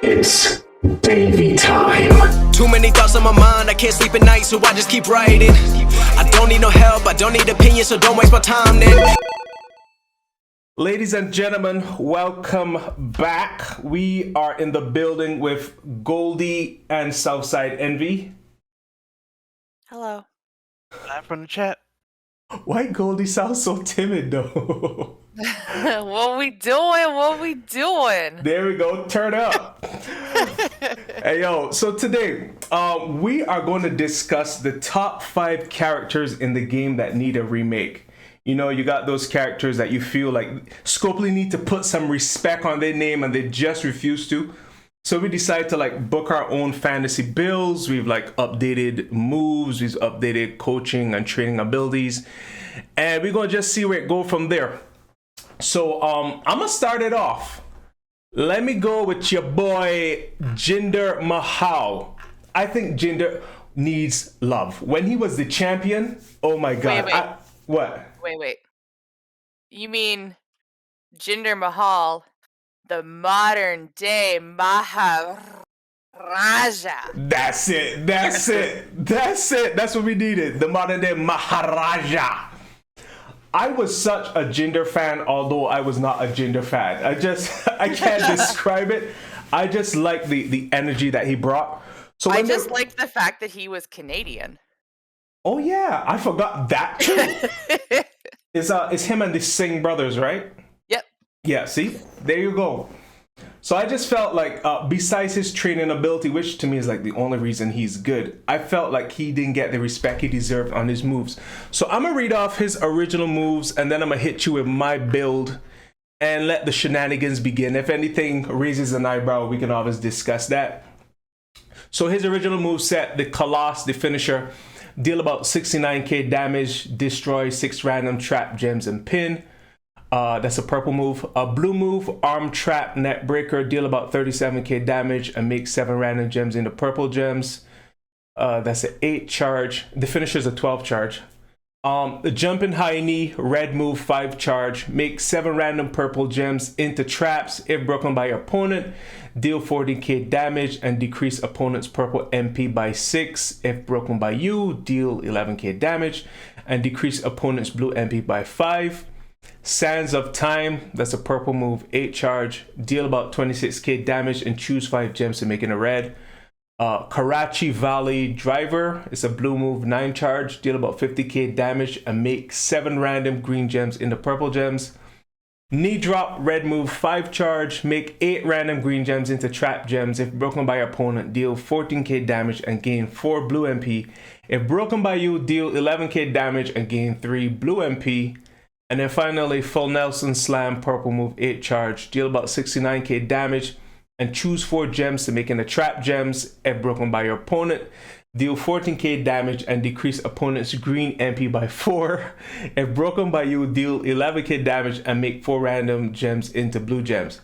It's Davey time. Too many thoughts on my mind, I can't sleep at night, so I just keep writing. I don't need no help, I don't need opinions, so don't waste my time then. Ladies and gentlemen, welcome back. We are in the building with Goldie and SouthsideEnvy. Hello. Live from the chat. Why Goldie sound so timid though? What we doing? There we go, turn up. Hey yo, so today we are going to discuss the top 5 characters in the game that need a remake. You know, you got those characters that you feel like Scopely need to put some respect on their name and they just refuse to. So we decided to like book our own fantasy builds. We've like updated moves, we've updated coaching and training abilities, and we're gonna just see where it go from there. So I'm gonna start it off. Let me go with your boy Jinder Mahal. I think Jinder needs love. When he was the champion, oh my god. Wait. Wait. You mean Jinder Mahal, the modern day Maharaja? That's it. That's what we needed. The modern day Maharaja. I was such a Jinder fan, although I was not a Jinder fan. I can't describe it. I just like the energy that he brought. So I just liked the fact that he was Canadian. Oh yeah, I forgot that too. It's him and the Singh brothers, right? Yep. Yeah, see? There you go. So I just felt like, besides his training ability, which to me is like the only reason he's good, I felt like he didn't get the respect he deserved on his moves. So I'm gonna read off his original moves and then I'm gonna hit you with my build and let the shenanigans begin. If anything raises an eyebrow, we can always discuss that. So his original move set, the Colossus, the finisher, deal about 69k damage, destroy 6 random trap gems and pin. That's a purple move. A blue move, arm trap net breaker, deal about 37k damage and make 7 random gems into purple gems. That's an 8 charge. The finisher is a 12 charge. The jumping high knee, red move, 5 charge, make 7 random purple gems into traps. If broken by your opponent, deal 40k damage and decrease opponent's purple MP by 6. If broken by you, deal 11k damage and decrease opponent's blue MP by 5. Sands of Time, that's a purple move, 8 charge, deal about 26k damage and choose 5 gems to make it a red. Karachi Valley Driver, it's a blue move, 9 charge, deal about 50k damage and make 7 random green gems into purple gems. Knee drop, red move, 5 charge, make 8 random green gems into trap gems. If broken by your opponent, deal 14k damage and gain 4 blue MP. If broken by you, deal 11k damage and gain 3 blue MP. And then finally, full Nelson Slam, purple move, 8 charge, deal about 69k damage and choose 4 gems to make into trap gems. If broken by your opponent, deal 14k damage and decrease opponent's green MP by 4. If broken by you, deal 11k damage and make 4 random gems into blue gems.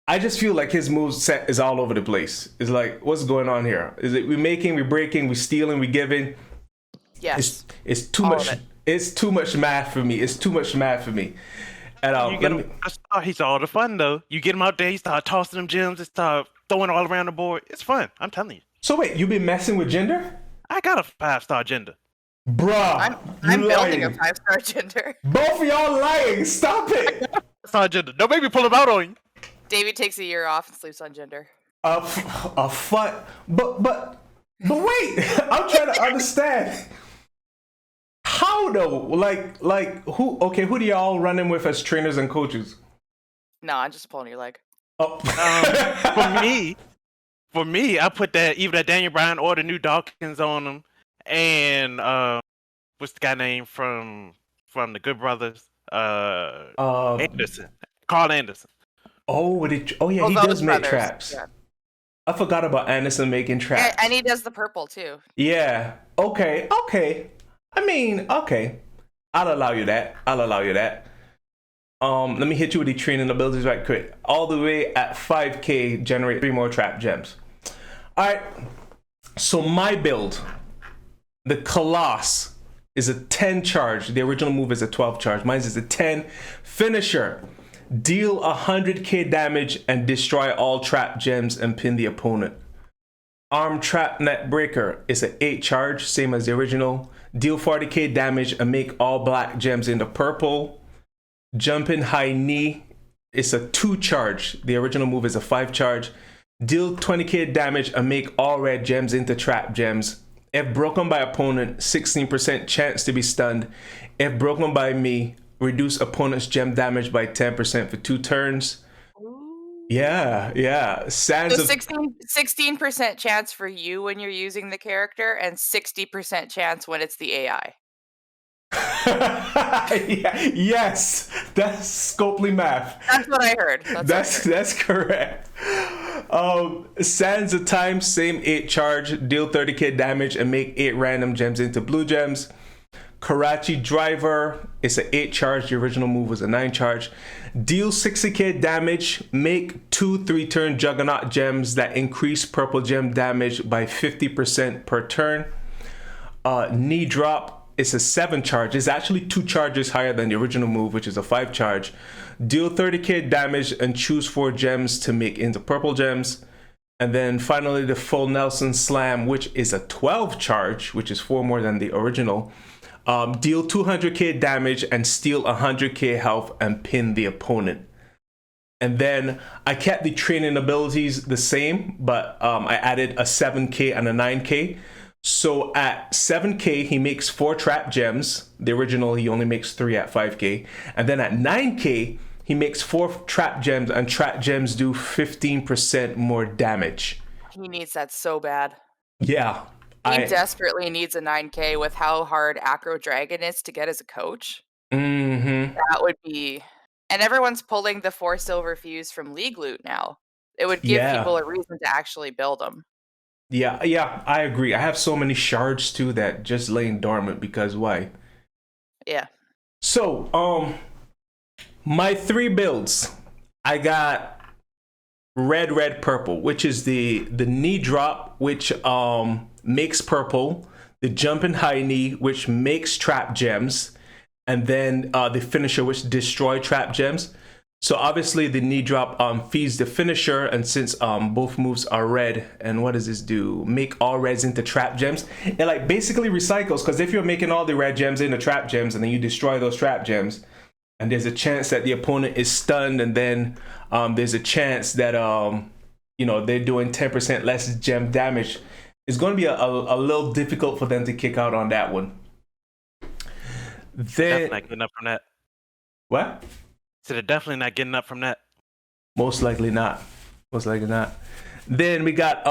I just feel like his move set is all over the place. It's like, what's going on here? Is it we making, we breaking, we stealing, we giving? Yes. It's too much. It's too much math for me. And He's all the fun though. You get him out there, he start tossing them gems, and start throwing all around the board. It's fun. I'm telling you. So wait, you been messing with Jinder? I got a 5-star Jinder. Bruh, I'm building a 5-star Jinder. Both of y'all lying. Stop it. 5-star Jinder. Don't make me pull him out on you. Davey takes a year off and sleeps on Jinder. A fun, but wait, I'm trying to understand. How though? Like who? Okay, who do y'all running with as trainers and coaches? No, I'm just pulling your leg. Oh. For me, I put that Daniel Bryan or the new Dawkins on him, and what's the guy name from the Good Brothers? Anderson, Carl Anderson. Oh, yeah, he does make traps. Yeah. I forgot about Anderson making traps. And he does the purple too. Yeah. Okay. I mean, okay. I'll allow you that. Let me hit you with the training abilities right quick. All the way at 5k, generate 3 more trap gems. All right. So my build, the Colossus, is a 10 charge. The original move is a 12 charge. Mine is a 10 finisher. Deal 100k damage and destroy all trap gems and pin the opponent. Arm Trap Net Breaker is an 8 charge, same as the original. Deal 40k damage and make all black gems into purple. Jumping High Knee is a 2 charge. The original move is a 5 charge. Deal 20k damage and make all red gems into trap gems. If broken by opponent, 16% chance to be stunned. If broken by me, reduce opponent's gem damage by 10% for 2 turns. Yeah. Sands So of 16% chance for you when you're using the character, and 60% chance when it's the AI. Yes, that's Scopely math. That's what I heard. That's correct. Sands of Time, same 8 charge, deal 30k damage and make 8 random gems into blue gems. Karachi Driver is an 8 charge. The original move was a 9 charge. Deal 60k damage. Make 2 3-turn Juggernaut gems that increase purple gem damage by 50% per turn. Knee Drop is a 7 charge. It's actually 2 charges higher than the original move, which is a 5 charge. Deal 30k damage and choose 4 gems to make into purple gems. And then finally the Full Nelson Slam, which is a 12 charge, which is 4 more than the original. Deal 200k damage and steal 100k health and pin the opponent. And then I kept the training abilities the same, but I added a 7k and a 9k. So at 7k, he makes 4 trap gems. The original, he only makes 3 at 5k. And then at 9k, he makes 4 trap gems, and trap gems do 15% more damage. He needs that so bad. Yeah. He desperately needs a 9k with how hard Acro Dragon is to get as a coach. Mm-hmm. That would be... And everyone's pulling the 4 silver fuse from League Loot now. It would give people a reason to actually build them. Yeah, I agree. I have so many shards too that just laying dormant because why? Yeah. So, my 3 builds. I got red, purple, which is the knee drop, which makes purple, the jumping high knee, which makes trap gems, and then the finisher, which destroy trap gems. So obviously the knee drop feeds the finisher, and since both moves are red, and what does this do? Make all reds into trap gems. It like basically recycles, because if you're making all the red gems into trap gems and then you destroy those trap gems, and there's a chance that the opponent is stunned, and then there's a chance that they're doing 10% less gem damage. It's going to be a little difficult for them to kick out on that one. Definitely not getting up from that. What? So they're definitely not getting up from that. Most likely not. Then we got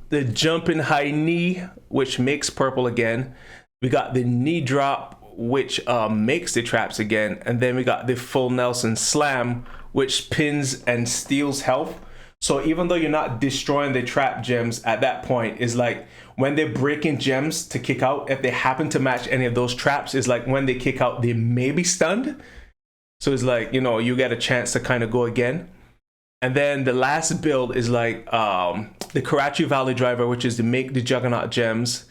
the jumping high knee, which makes purple again. We got the knee drop, which makes the traps again. And then we got the Full Nelson Slam, which pins and steals health. So even though you're not destroying the trap gems at that point, is like when they're breaking gems to kick out, if they happen to match any of those traps, is like when they kick out, they may be stunned. So it's like, you get a chance to kind of go again. And then the last build is like the Karachi Valley Driver, which is to make the Juggernaut gems.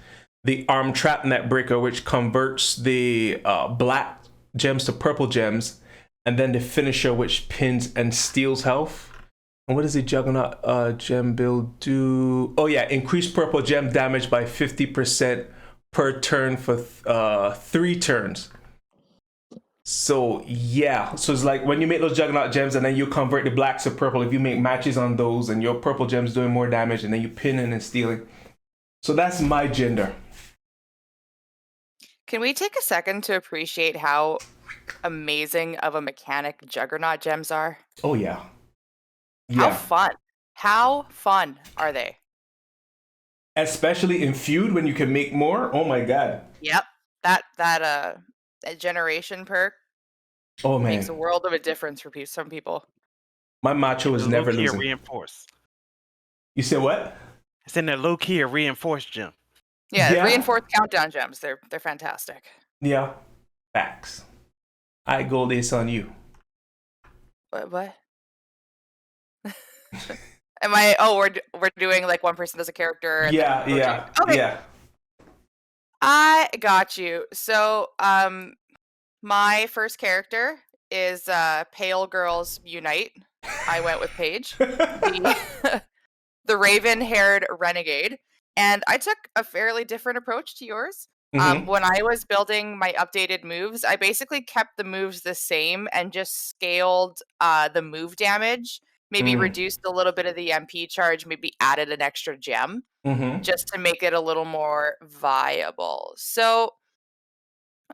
The Arm Trap Net Breaker, which converts the black gems to purple gems. And then the finisher, which pins and steals health. And what does the Juggernaut gem build do? Oh yeah, increase purple gem damage by 50% per turn for 3 turns. So yeah, so it's like when you make those Juggernaut gems and then you convert the blacks to purple, if you make matches on those and your purple gems doing more damage, and then you pinning and stealing. So that's my Jinder. Can we take a second to appreciate how amazing of a mechanic Juggernaut gems are? Oh yeah. How fun are they? Especially in feud when you can make more. Oh my god. Yep. That generation perk makes a world of a difference for some people. My macho is never losing. Reinforce. You said what? It's in that low key or reinforced gem. Yeah, reinforced countdown gems. They're fantastic. Yeah. Facts. I Goldie, it's on you. What? Am I? Oh, we're doing like one person as a character. And yeah. Okay. Yeah. I got you. So, my first character is Pale Girls Unite. I went with Paige, the raven-haired renegade. And I took a fairly different approach to yours. When I was building my updated moves, I basically kept the moves the same and just scaled the move damage, maybe reduced a little bit of the MP charge, maybe added an extra gem, just to make it a little more viable. So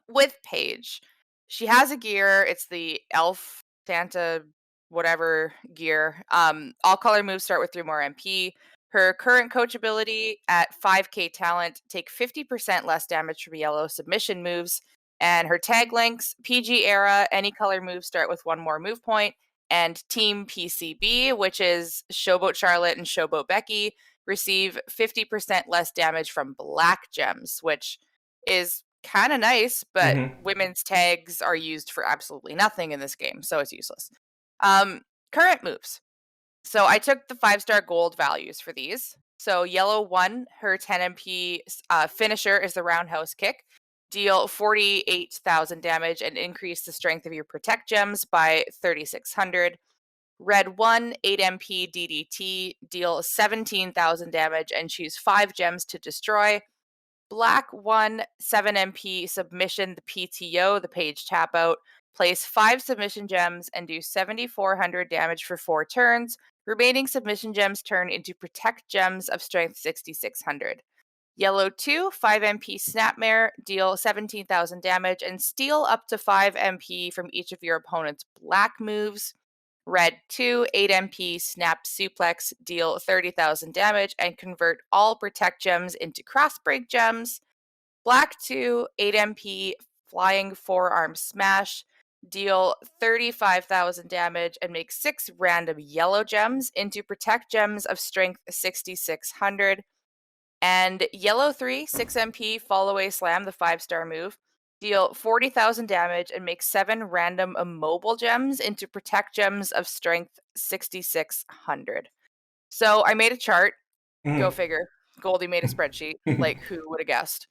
with Paige, she has a gear. It's the Elf Santa whatever gear. All color moves start with 3 more MP. Her current coach ability at 5k talent take 50% less damage from yellow submission moves. And her tag links, PG era, any color moves start with 1 more move point. And Team PCB, which is Showboat Charlotte and Showboat Becky, receive 50% less damage from black gems, which is kind of nice, but women's tags are used for absolutely nothing in this game, so it's useless. Current moves. So I took the 5-star gold values for these. So yellow 1, her 10 MP finisher is the roundhouse kick. Deal 48,000 damage and increase the strength of your protect gems by 3,600. Red 1, 8 MP DDT, deal 17,000 damage and choose 5 gems to destroy. Black 1, 7 MP submission, the PTO, the Paige tap out. Place 5 submission gems and do 7,400 damage for 4 turns. Remaining submission gems turn into protect gems of strength 6,600. Yellow 2, 5 MP Snapmare, deal 17,000 damage and steal up to 5 MP from each of your opponent's black moves. Red 2, 8 MP Snap Suplex, deal 30,000 damage and convert all protect gems into crossbreak gems. Black 2, 8 MP Flying Forearm Smash, deal 35,000 damage and make 6 random yellow gems into protect gems of strength 6,600. And yellow 3, 6 MP Fall Away Slam, the 5-star move, deal 40,000 damage and make 7 random immobile gems into protect gems of strength 6,600. So I made a chart. Go figure. Goldie made a spreadsheet. Like, who would have guessed?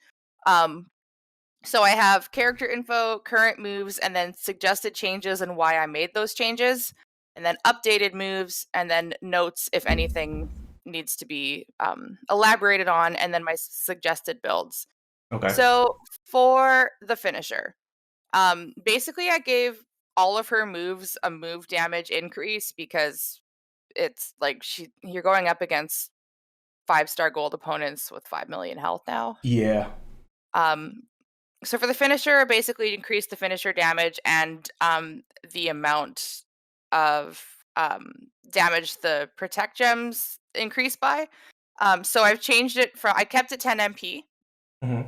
So I have character info, current moves, and then suggested changes and why I made those changes, and then updated moves, and then notes if anything needs to be elaborated on, and then my suggested builds. Okay. So for the finisher, basically I gave all of her moves a move damage increase because it's like you're going up against 5-star gold opponents with 5 million health now. Yeah. So for the finisher, basically increased the finisher damage and the amount of damage the protect gems increased by. So I've changed it I kept it 10 MP.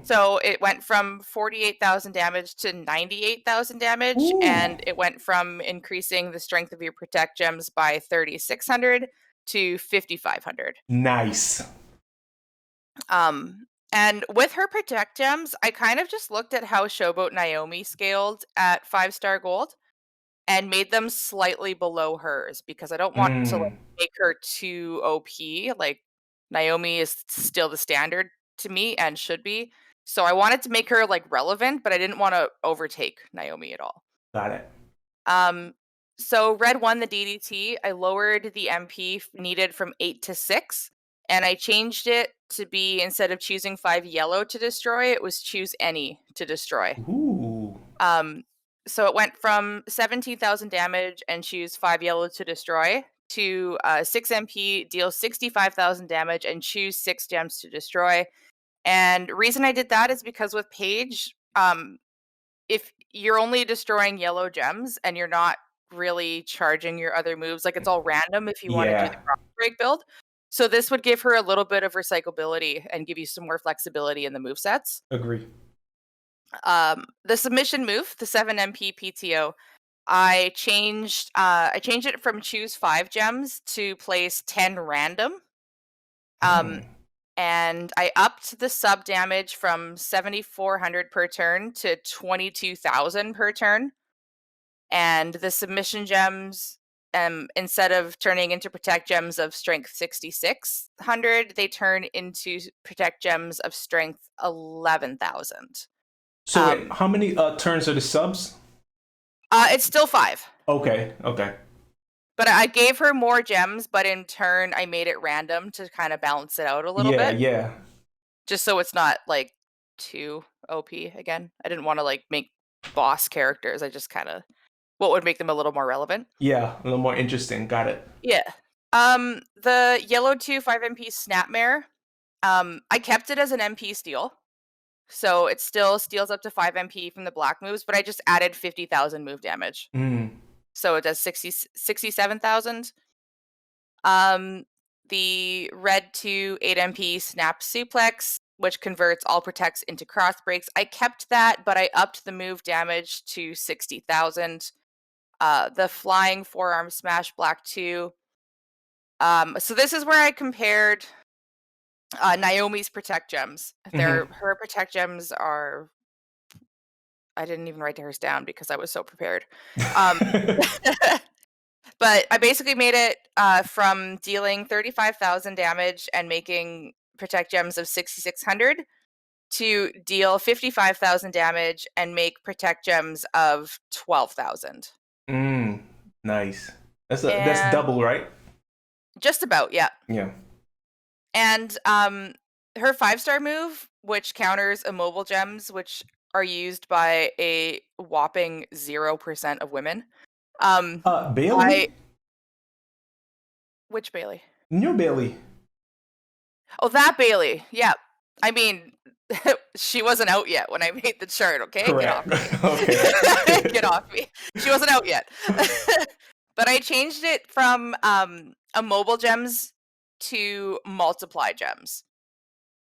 So it went from 48,000 damage to 98,000 damage. Ooh. And it went from increasing the strength of your protect gems by 3,600 to 5,500. Nice. And with her protect gems, I kind of just looked at how Showboat Naomi scaled at 5-star gold and made them slightly below hers because I don't want to make her too OP. Like, Naomi is still the standard to me and should be. So I wanted to make her like relevant, but I didn't want to overtake Naomi at all. Got it. So red 1, the DDT, I lowered the MP needed from 8 to 6. And I changed it to be, instead of choosing 5 yellow to destroy, it was choose any to destroy. Ooh. So it went from 17,000 damage and choose 5 yellow to destroy to 6 MP, deal 65,000 damage and choose 6 gems to destroy. And the reason I did that is because with Paige, if you're only destroying yellow gems and you're not really charging your other moves, like it's all random if you want to do the cross break build. So this would give her a little bit of recyclability and give you some more flexibility in the movesets. Agree. The submission move, the 7 MP PTO, I changed it from choose 5 gems to place 10 random. And I upped the sub damage from 7,400 per turn to 22,000 per turn. And the submission gems, instead of turning into protect gems of strength 6,600, they turn into protect gems of strength 11,000. So wait, how many turns are the subs? It's still 5. Okay. But I gave her more gems, but in turn, I made it random to kind of balance it out a little bit. Yeah. Just so it's not, like, too OP again. I didn't want to, like, make boss characters. I just kind of... what would make them a little more relevant. Yeah, a little more interesting. Got it. Yeah. The yellow 2 5MP Snapmare, I kept it as an MP steal. So it still steals up to 5 MP from the black moves, but I just added 50,000 move damage. So it does 67,000. The red 2 8 MP Snap Suplex, which converts all protects into cross breaks. I kept that, but I upped the move damage to 60,000. The flying forearm smash black 2. So this is where I compared Naomi's protect gems. Her protect gems are... I didn't even write hers down because I was so prepared. But I basically made it from dealing 35,000 damage and making protect gems of 6,600 to deal 55,000 damage and make protect gems of 12,000. Nice. That's double, right? Just about, yeah. Yeah. And her 5-star move, which counters immobile gems, which are used by a whopping 0% of women. Bailey? Which Bailey? New Bailey. Oh, that Bailey. Yeah. I mean, she wasn't out yet when I made the chart, okay? Correct. Get off me. Okay. Get off me. She wasn't out yet. But I changed it from immobile gems to multiply gems.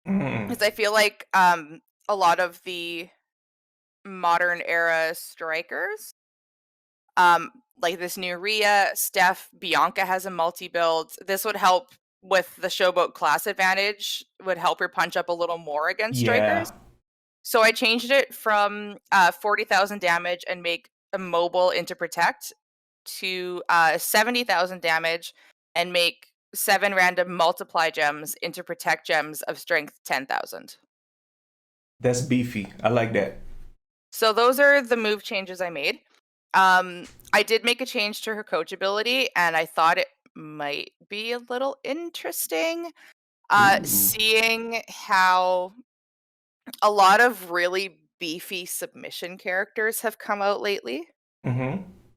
Because I feel like a lot of the modern era strikers, like this new Rhea, Steph, Bianca has a multi-build. This would help with the Showboat class advantage, would help her punch up a little more against strikers. So I changed it from 40,000 damage and make immobile into protect to 70,000 damage and make 7 random multiply gems into protect gems of strength 10,000. That's beefy. I like that. So those are the move changes I made. I did make a change to her coach ability, and I thought it might be a little interesting. Seeing how a lot of really beefy submission characters have come out lately.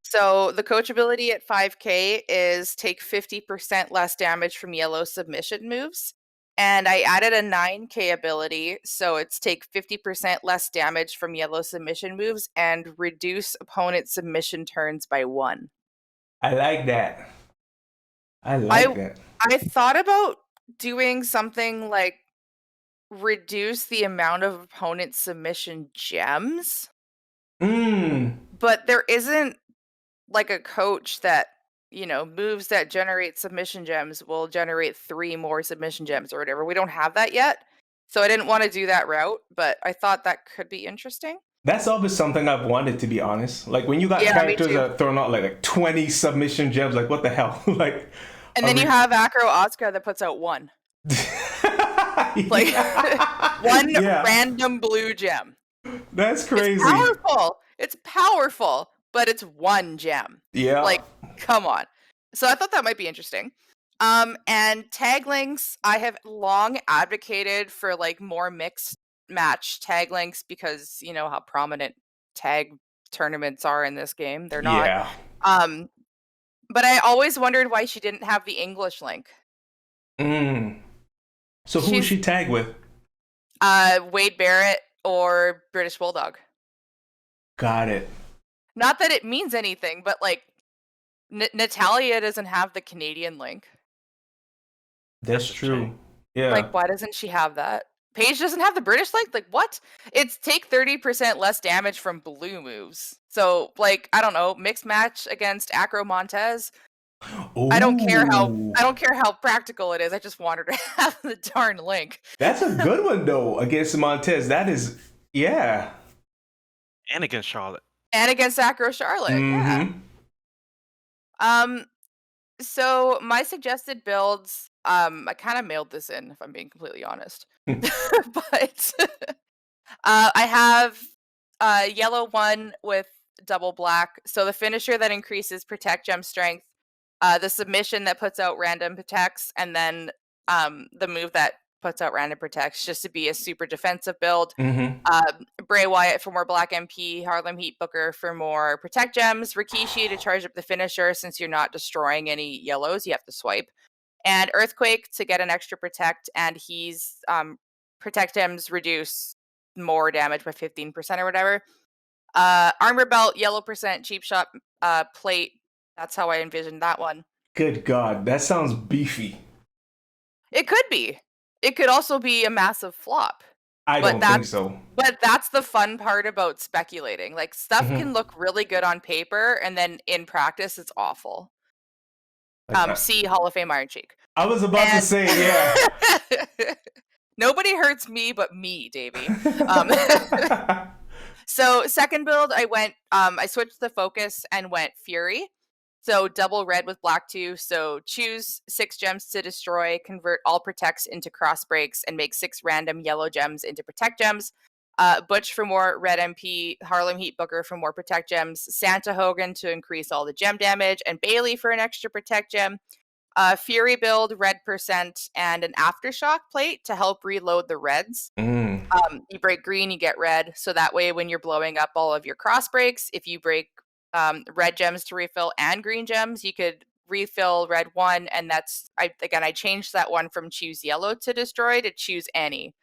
So the coach ability at 5k is take 50% less damage from yellow submission moves. And I added a 9k ability, so it's take 50% less damage from yellow submission moves and reduce opponent submission turns by 1. I like that. I thought about doing something like reduce the amount of opponent submission gems. But there isn't like a coach that, moves that generate submission gems will generate 3 more submission gems or whatever. We don't have that yet. So I didn't want to do that route, but I thought that could be interesting. That's always something I've wanted, to be honest. Like when you got characters that are throwing out like 20 submission gems, like what the hell? And then you have Acro Oscar that puts out 1. Like one random blue gem. That's crazy. It's powerful, but it's 1 gem. Yeah. Like, come on. So I thought that might be interesting. And tag links, I have long advocated for like more mixed match tag links because you know how prominent tag tournaments are in this game. They're not. Yeah. But I always wondered why she didn't have the English link. So who's she tagged with? Wade Barrett or British Bulldog. Got it. Not that it means anything, but like Natalia doesn't have the Canadian link. That's true. Yeah. Like, why doesn't she have that? Paige doesn't have the British link? Like, what? It's take 30% less damage from blue moves. So, like, I don't know, mixed match against Acro Montez. Ooh. I don't care how practical it is. I just want her to have the darn link. That's a good one though against Montez. That is, yeah. And against Charlotte. And against Acro Charlotte. Yeah. So my suggested builds, I kind of mailed this in, if I'm being completely honest. But I have yellow 1 with double black. So the finisher that increases protect gem strength, the submission that puts out random protects, and then the move that puts out random protects, just to be a super defensive build. Bray Wyatt for more black MP, Harlem Heat Booker for more protect gems, Rikishi to charge up the finisher since you're not destroying any yellows, you have to swipe, and Earthquake to get an extra protect, and he's protect gems reduce more damage by 15% or whatever. Armor belt, yellow percent, cheap shot plate. That's how I envisioned that one. Good God, that sounds beefy. It could be. It could also be a massive flop. I don't think so. But that's the fun part about speculating. Like, stuff can look really good on paper, and then in practice, it's awful. See Hall of Fame Iron Sheik. I was about to say, yeah. Nobody hurts me but me, Davey. So second build, I switched the focus and went Fury. So double red with black 2. So choose 6 gems to destroy, convert all protects into cross breaks, and make 6 random yellow gems into protect gems. Butch for more red MP, Harlem Heat Booker for more protect gems, Santa Hogan to increase all the gem damage, and Bailey for an extra protect gem. Fury build, red percent, and an aftershock plate to help reload the reds. You break green, you get red. So that way, when you're blowing up all of your cross breaks, if you break red gems to refill and green gems, you could refill red 1, and I changed that one from choose yellow to destroy to choose any.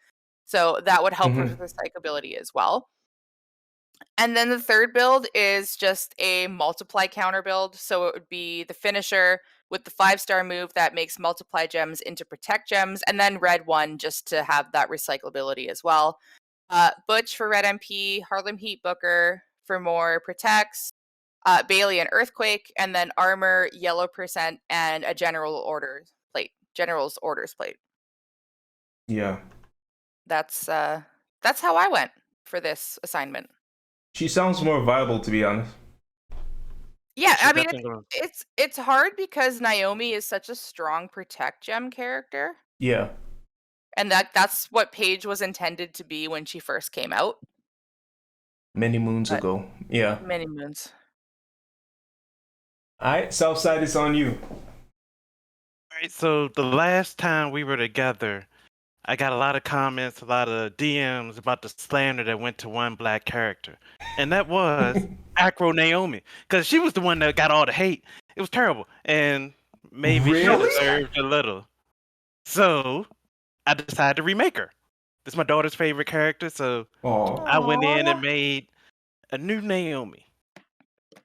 So that would help with recyclability as well. And then the third build is just a multiply counter build. So it would be the finisher with the 5-star move that makes multiply gems into protect gems, and then red 1 just to have that recyclability as well. Butch for red MP, Harlem Heat Booker for more protects, Bailey and Earthquake, and then armor, yellow percent, and a general's orders plate. Yeah. That's how I went for this assignment. She sounds more viable, to be honest. Yeah, I mean, it's hard because Naomi is such a strong protect gem character. Yeah. And that's what Paige was intended to be when she first came out. Many moons ago. Yeah. Many moons. All right, Southside, it's on you. All right, so the last time we were together, I got a lot of comments, a lot of DMs about the slander that went to one black character. And that was Acro Naomi. Because she was the one that got all the hate. It was terrible. And maybe she deserved a little. So I decided to remake her. This is my daughter's favorite character. So I went in and made a new Naomi.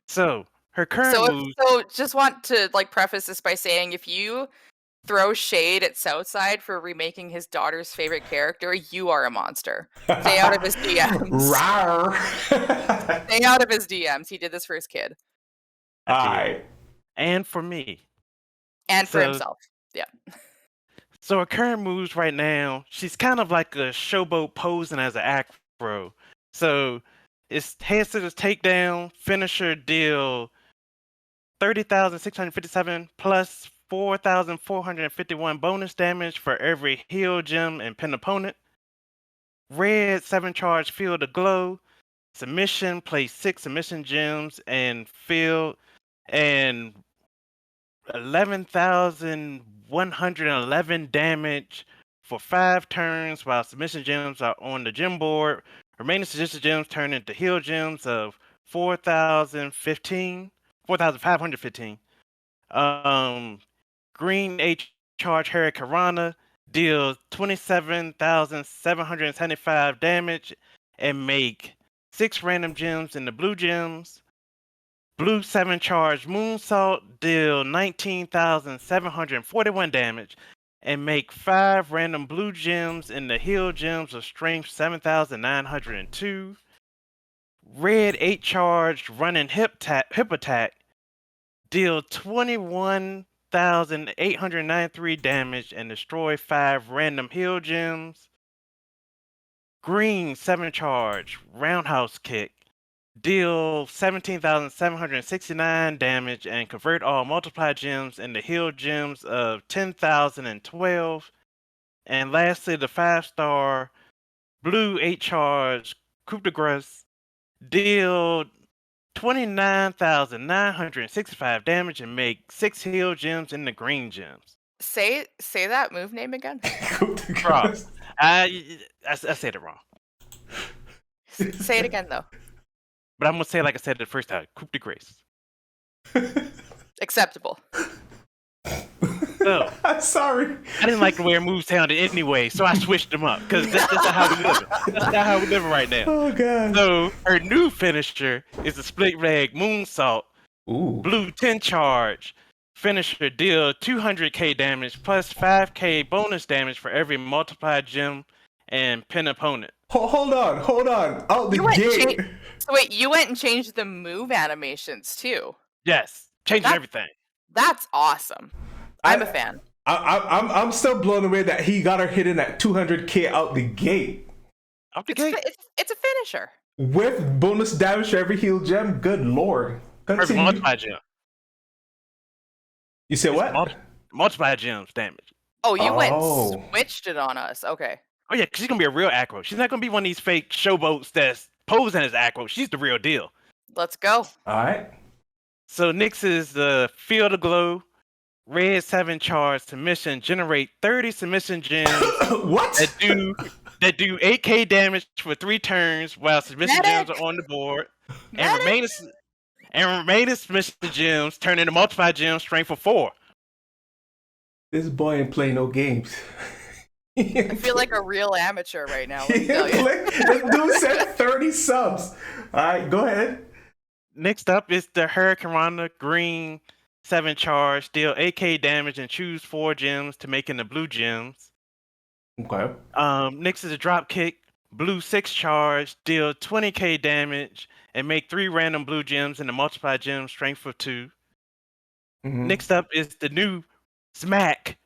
So her current move... So just want to preface this by saying, if you throw shade at Southside for remaking his daughter's favorite character, you are a monster. Stay out of his DMs. Stay out of his DMs. He did this for his kid. Alright. And for me. And for himself. Yeah. So her current moves right now, she's kind of like a showboat posing as an acro. So it's head scissors takedown, finisher deal 30,657 plus 4,451 bonus damage for every heal gem and pin opponent. Red 7 charge field of glow. Submission, place 6 submission gems and field, and 11,111 damage for 5 turns while submission gems are on the gem board. Remaining submission gems turn into heal gems of 4,515. Green H charge Hurricanrana deals 27,775 damage and make 6 random gems in the blue gems. Blue 7 charge Moonsault deal 19,741 damage and make 5 random blue gems in the heal gems of strength 7,902. Red 8 charge running hip attack deal 21,893 damage and destroy 5 random heal gems. Green 7 charge roundhouse kick deal 17,769 damage and convert all multiply gems into heal gems of 10,012. And lastly, the 5-star blue 8 charge coup de grace deal 29,965 damage and make 6 heal gems in the green gems. Say that move name again. Bro, I said it wrong. Say it again though. But I'm gonna say it like I said it the first time. Coup de grace. Acceptable. So, I'm sorry. I didn't like the way her moves sounded anyway, so I switched them up because that's not how we live. That's not how we live right now. Oh god. So her new finisher is the split leg moonsault. Ooh. Blue 10 charge. Finisher deal 200k damage plus 5k bonus damage for every multiplied gem and pin opponent. Hold on. Out the gate. So wait, you went and changed the move animations too. Yes, changing everything. That's awesome. I'm a fan. I'm still blown away that he got her hitting at 200k out the gate. Out the gate. It's a finisher. With bonus damage for every heal gem? Good lord. Every multiplied gem. You said what? Multiplied gems damage. Oh, you went and switched it on us. Okay. Oh yeah, 'cause she's gonna be a real aggro. She's not gonna be one of these fake showboats that's posing as aggro. She's the real deal. Let's go. Alright. So Nyx is the Field of Glow, red 7 charge submission, generate 30 submission gems What? that do 8k damage for 3 turns while submission gems are on the board. And remaining submission gems turn into multiplied gems strength for 4. This boy ain't playing no games. I feel like a real amateur right now. Let me tell you. This dude said 30 subs. Alright, go ahead. Next up is the Hurricane Rana green 7 charge, deal 8k damage and choose 4 gems to make into blue gems. Okay. Next is a drop kick, blue 6 charge, deal 20k damage and make 3 random blue gems into multiplied gem strength for 2. Mm-hmm. Next up is the new Smack,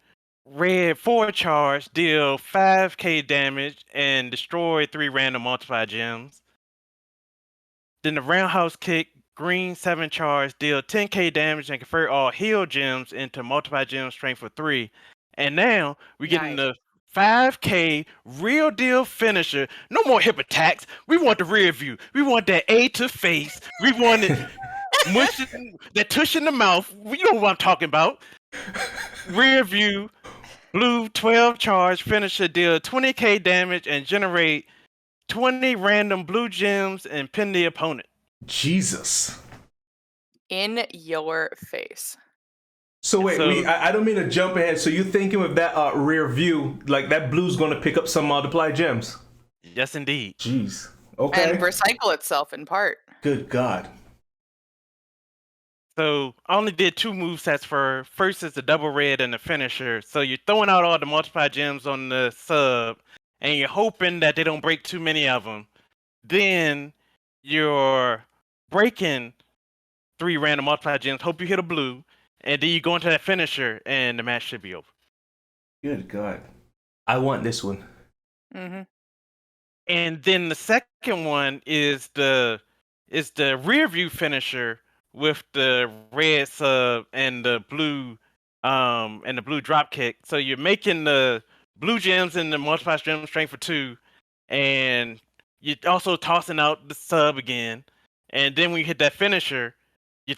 red 4 charge, deal 5k damage and destroy 3 random multiplied gems. Then the roundhouse kick, green 7 charge, deal 10k damage and convert all heal gems into multiplied gem strength for 3. And now we're getting the 5k real deal finisher. No more hip attacks. We want the rear view. We want that A to face. We want it that tush in the mouth. You know what I'm talking about. Rear view, blue 12 charge finisher, deal 20k damage and generate 20 random blue gems and pin the opponent. Jesus. In your face. So wait, I don't mean to jump ahead. So you're thinking with that rear view, like that blue's gonna pick up some multiplied gems? Yes, indeed. Jeez. Okay. And recycle itself in part. Good God. So I only did 2 movesets for first is the double red and the finisher. So you're throwing out all the multiplied gems on the sub and you're hoping that they don't break too many of them. Then you're breaking 3 random multiplied gems, hope you hit a blue, and then you go into that finisher and the match should be over. Good God. I want this one. Mm-hmm. And then the second one is the rear view finisher with the red sub and the blue drop kick. So you're making the blue gems and the multiplied gem strength for 2, and you're also tossing out the sub again. And then when you hit that finisher, you're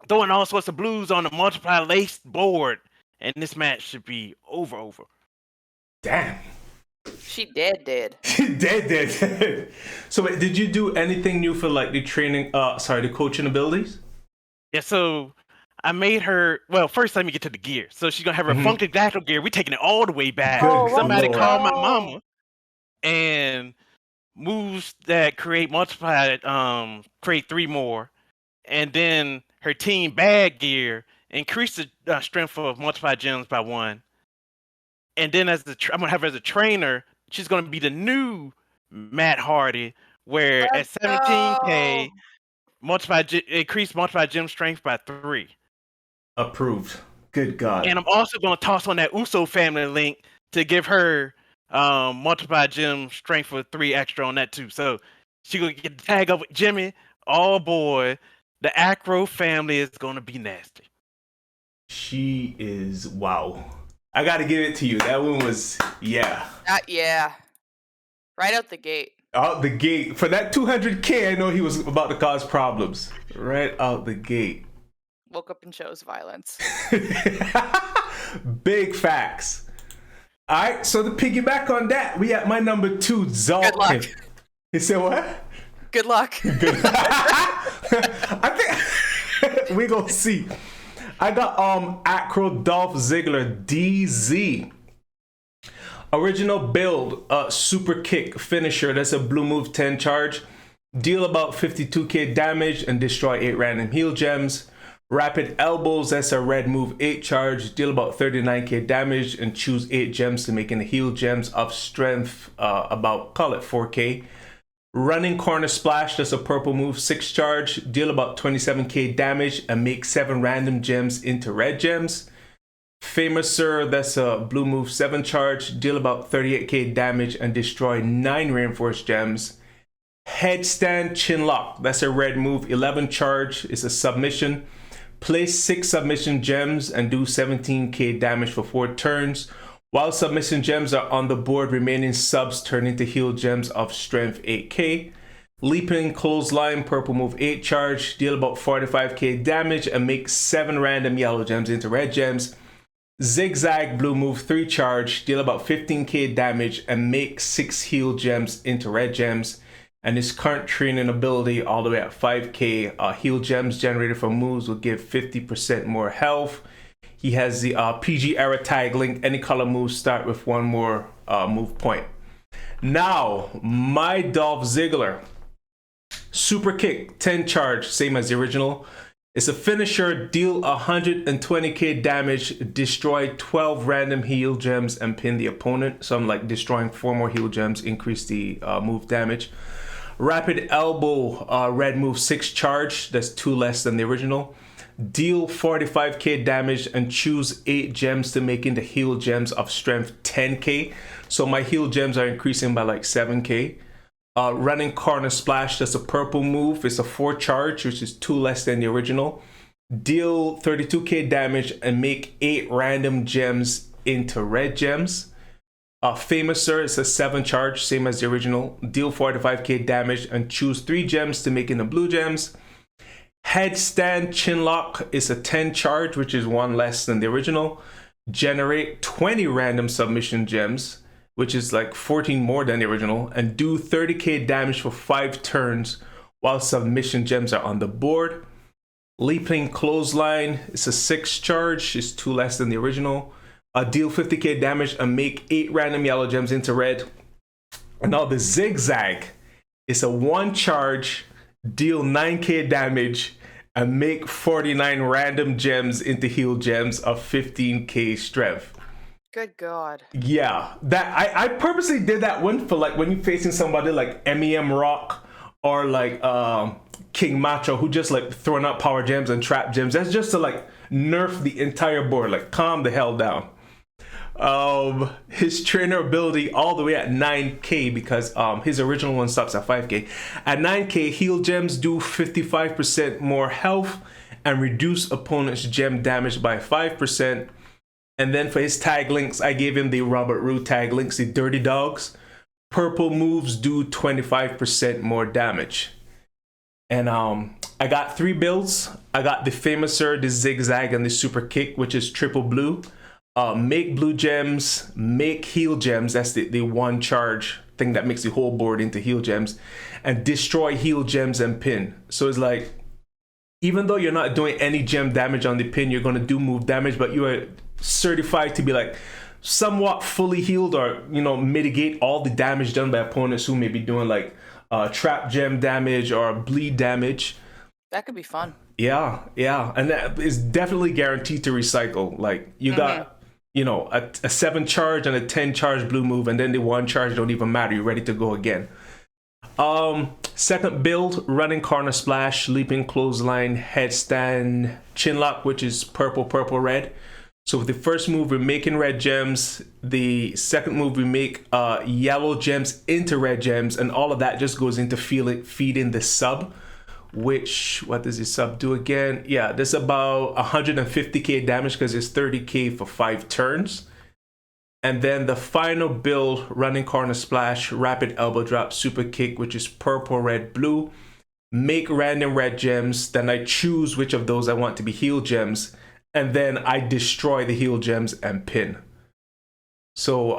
throwing all sorts of blues on the multiply laced board, and this match should be over. Damn. She did. Dead. So wait, did you do anything new for like the training, the coaching abilities? Yeah, so I made her, well, first let me get to the gear. So she's gonna have her funky battle gear. We're taking it all the way back. Somebody called my mama, and moves that create multiplied, create 3 more. And then her team bag gear increase the strength of multiplied gems by 1. And then I'm gonna have her as a trainer. She's gonna be the new Matt Hardy, where at 17k, increase multiplied gem strength by 3. Approved. Good God. And I'm also gonna toss on that Uso family link to give her multiplied gem strength for 3 extra on that too. So she gonna get the tag up with Jimmy. Oh boy, the Acro family is gonna be nasty. She is wow. I gotta give it to you. That one was yeah. Yeah. Right out the gate. Out the gate. For that 200K, I know he was about to cause problems. Right out the gate. Woke up and chose violence. Big facts. All right, so to piggyback on that, we at my number 2, Zolkin. Good luck. You said what? Good luck. I think we gonna see. I got Acro Dolph Ziggler DZ. Original build, super kick finisher. That's a blue move 10 charge. Deal about 52k damage and destroy 8 random heal gems. Rapid elbows, that's a red move 8 charge. Deal about 39k damage and choose 8 gems to make in the heal gems of strength, about call it 4k. Running corner splash, that's a purple move 6 charge. Deal about 27k damage and make 7 random gems into red gems. Famouser, that's a blue move 7 charge. Deal about 38k damage and destroy 9 reinforced gems. Headstand Chinlock, that's a red move 11 charge. It's a submission. Place 6 submission gems and do 17k damage for 4 turns. While submission gems are on the board, remaining subs turn into heal gems of strength 8k. Leaping Clothesline, purple move 8 charge. Deal about 45k damage and make 7 random yellow gems into red gems. Zigzag, blue move 3 charge. Deal about 15k damage and make 6 heal gems into red gems. And his current training ability all the way at 5k, heal gems generated from moves will give 50% more health. He has the PG era tag link. Any color moves start with 1 more move point. Now, my Dolph Ziggler. Super kick, 10 charge, same as the original. It's a finisher, deal 120k damage, destroy 12 random heal gems and pin the opponent. So I'm like destroying 4 more heal gems, increase the move damage. Rapid elbow, red move 6 charge, that's 2 less than the original. Deal 45k damage and choose 8 gems to make into heal gems of strength 10k. So my heal gems are increasing by like 7k. Running corner splash, that's a purple move. It's a 4 charge, which is 2 less than the original. Deal 32k damage and make 8 random gems into red gems. Famouser, it's a 7 charge, same as the original. Deal 45k damage and choose 3 gems to make into blue gems. Headstand Chinlock is a 10 charge, which is 1 less than the original. Generate 20 random submission gems, which is like 14 more than the original, and do 30k damage for 5 turns while submission gems are on the board. Leaping Clothesline is a 6 charge, is 2 less than the original. Deal 50k damage and make 8 random yellow gems into red. And now the Zigzag is a 1 charge, deal 9k damage and make 49 random gems into heal gems of 15k strength. Good God. Yeah, that I purposely did that one for like when you're facing somebody like MEM Rock or like King Macho who just like throwing out power gems and trap gems. That's just to like nerf the entire board, like calm the hell down. His trainer ability all the way at 9k because his original one stops at 5k. At 9k, heal gems do 55% more health and reduce opponent's gem damage by 5%. And then for his tag links, I gave him the Robert Roode tag links, the Dirty Dogs. Purple moves do 25% more damage. And I got 3 builds. I got the Famouser, the Zigzag, and the Super Kick, which is triple blue. Make blue gems, make heal gems. That's the 1 charge thing that makes the whole board into heal gems. And destroy heal gems and pin. So it's like, even though you're not doing any gem damage on the pin, you're going to do move damage, but you are certified to be like somewhat fully healed or, you know, mitigate all the damage done by opponents who may be doing like trap gem damage or bleed damage. That could be fun. Yeah. And that is definitely guaranteed to recycle. Like you got, you know, a 7 charge and a 10 charge blue move, and then the 1 charge don't even matter. You're ready to go again. Second build, running corner splash, leaping clothesline, headstand, chinlock, which is purple, red. So with the first move, we're making red gems. The second move, we make yellow gems into red gems, and all of that just goes into feeding the sub. Which, what does the sub do again? Yeah, there's about 150k damage because it's 30k for 5 turns. And then the final build, running corner splash, rapid elbow drop, super kick, which is purple, red, blue. Make random red gems. Then I choose which of those I want to be heal gems. And then I destroy the heal gems and pin. So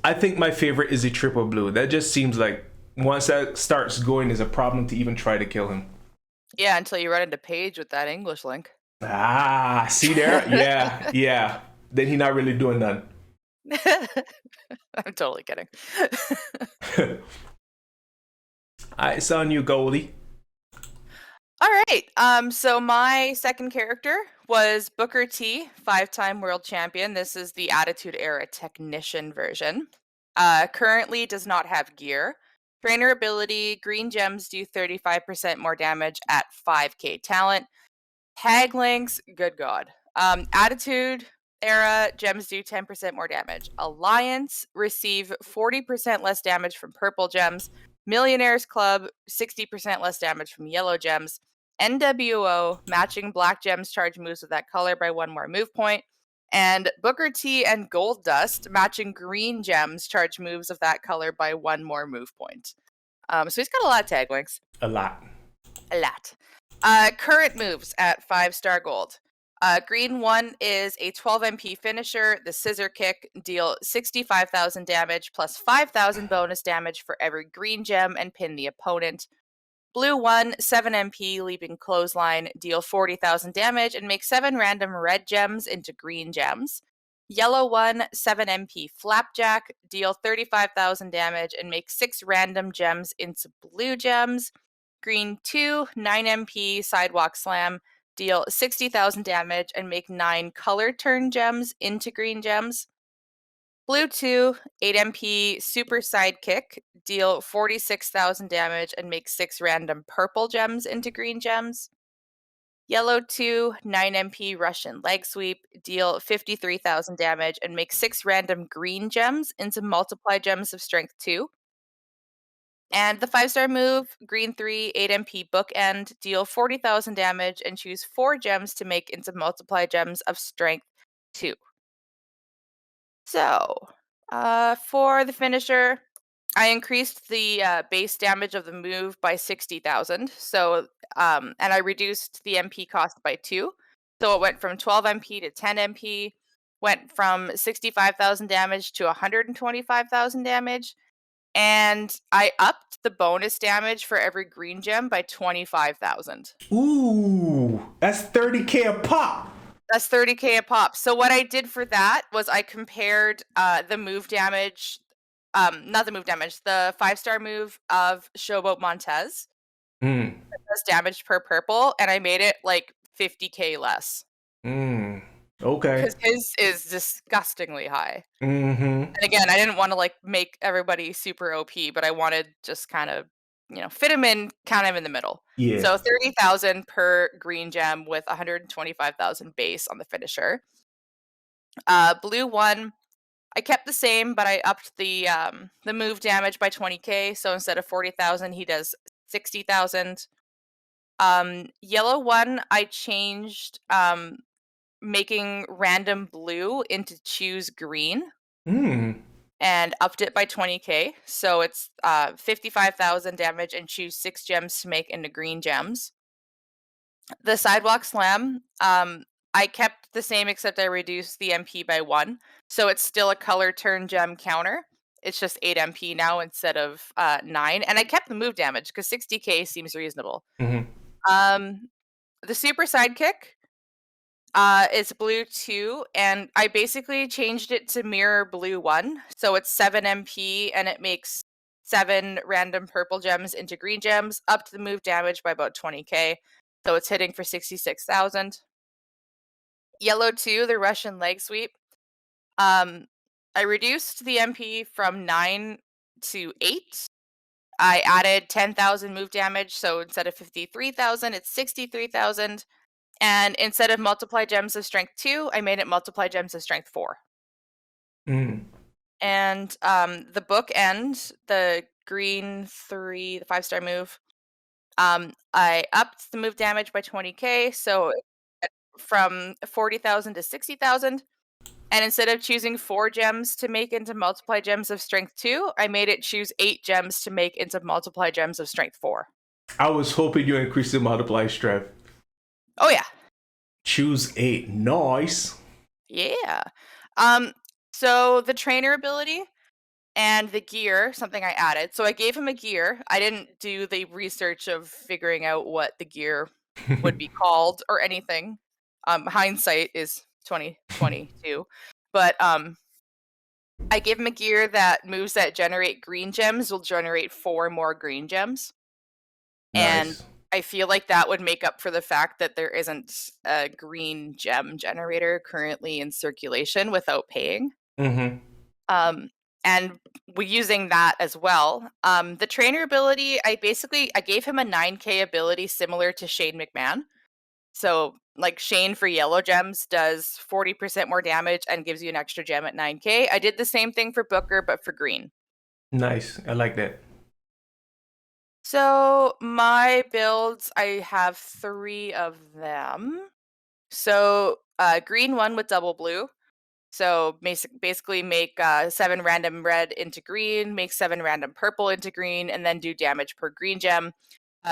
I think my favorite is the triple blue. That just seems like once that starts going is a problem to even try to kill him. Yeah, until you run into Paige with that English link. Ah, see there? Yeah. Then he not really doing none. I'm totally kidding. It's on you, Goldie. All right. So my second character was Booker T, 5-time world champion. This is the Attitude Era technician version. Currently does not have gear. Trainer ability, green gems do 35% more damage at 5k talent. Tag links, good god. Attitude Era gems do 10% more damage. Alliance receive 40% less damage from purple gems. Millionaires Club 60% less damage from yellow gems. NWO matching black gems charge moves of that color by 1 more move point. And Booker T and Gold Dust matching green gems charge moves of that color by 1 more move point. So he's got a lot of tag links. A lot. Current moves at 5-star gold. Green 1 is a 12 MP finisher. The scissor kick deal 65,000 damage plus 5,000 bonus damage for every green gem and pin the opponent. Blue 1, 7 MP leaping clothesline, deal 40,000 damage and make 7 random red gems into green gems. Yellow 1, 7 MP flapjack, deal 35,000 damage and make 6 random gems into blue gems. Green 2, 9 MP sidewalk slam, deal 60,000 damage and make 9 color turn gems into green gems. Blue 2, 8 MP super sidekick, deal 46,000 damage and make 6 random purple gems into green gems. Yellow 2, 9 MP Russian leg sweep, deal 53,000 damage and make 6 random green gems into multiply gems of strength 2. And the 5-star move, green 3, 8 MP bookend, deal 40,000 damage and choose 4 gems to make into multiply gems of strength 2. So, for the finisher, I increased the base damage of the move by 60,000. So, and I reduced the MP cost by 2. So it went from 12 MP to 10 MP, went from 65,000 damage to 125,000 damage. And I upped the bonus damage for every green gem by 25,000. Ooh, that's 30k a pop. That's 30k a pop. So what I did for that was I compared the move damage, not the move damage, the 5-star move of Showboat Montez. That's damage per purple, and I made it like 50k less. Okay. Because his is disgustingly high. Mm-hmm. And again, I didn't want to like make everybody super OP, but I wanted just kind of, fit him in, count him in the middle. Yeah. So 30,000 per green gem with 125,000 base on the finisher. Blue 1, I kept the same, but I upped the move damage by 20k. So instead of 40,000, he does 60,000. Yellow 1, I changed making random blue into choose green. And upped it by 20k. So it's 55,000 damage and choose 6 gems to make into green gems. The sidewalk slam, I kept the same except I reduced the MP by 1. So it's still a color turn gem counter. It's just 8 MP now instead of 9. And I kept the move damage because 60k seems reasonable. The super sidekick, it's blue 2, and I basically changed it to mirror blue 1. So it's 7 MP, and it makes 7 random purple gems into green gems, upped the move damage by about 20k. So it's hitting for 66,000. Yellow 2, the Russian leg sweep. I reduced the MP from 9 to 8. I added 10,000 move damage, so instead of 53,000, it's 63,000. And instead of multiply gems of strength 2, I made it multiply gems of strength 4. And the bookend, the green 3, the 5-star move, I upped the move damage by 20k, so from 40,000 to 60,000. And instead of choosing 4 gems to make into multiply gems of strength 2, I made it choose 8 gems to make into multiply gems of strength 4. I was hoping you increase the multiply strength. Oh yeah. Choose 8. Nice. Yeah. So the trainer ability and the gear, something I added. So I gave him a gear. I didn't do the research of figuring out what the gear would be called or anything. Hindsight is 2022. But I gave him a gear that moves that generate green gems will generate 4 more green gems. And Nice. I feel like that would make up for the fact that there isn't a green gem generator currently in circulation without paying. Mm-hmm. And we're using that as well. The trainer ability, I gave him a 9k ability similar to Shane McMahon. So like Shane for yellow gems does 40% more damage and gives you an extra gem at 9k. I did the same thing for Booker, but for green. Nice. I like that. So my builds, I have 3 of them. So green one with double blue. So basically make 7 random red into green, make 7 random purple into green, and then do damage per green gem.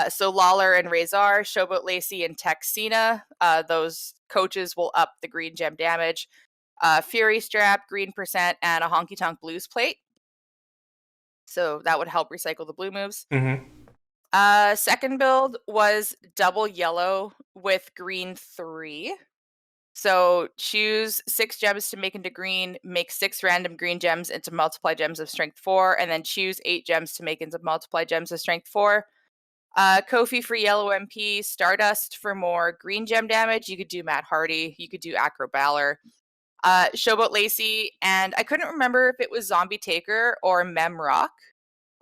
So Lawler and Razor, Showboat Lacey, and Texina, those coaches will up the green gem damage. Fury Strap, green percent, and a Honky Tonk Blues plate. So that would help recycle the blue moves. Mm-hmm. Second build was double yellow with green 3. So choose 6 gems to make into green, make 6 random green gems into multiply gems of strength 4, and then choose 8 gems to make into multiply gems of strength 4. Kofi for yellow MP, Stardust for more green gem damage. You could do Matt Hardy, you could do Acro Balor. Showboat Lacey, and I couldn't remember if it was Zombie Taker or Mem Rock.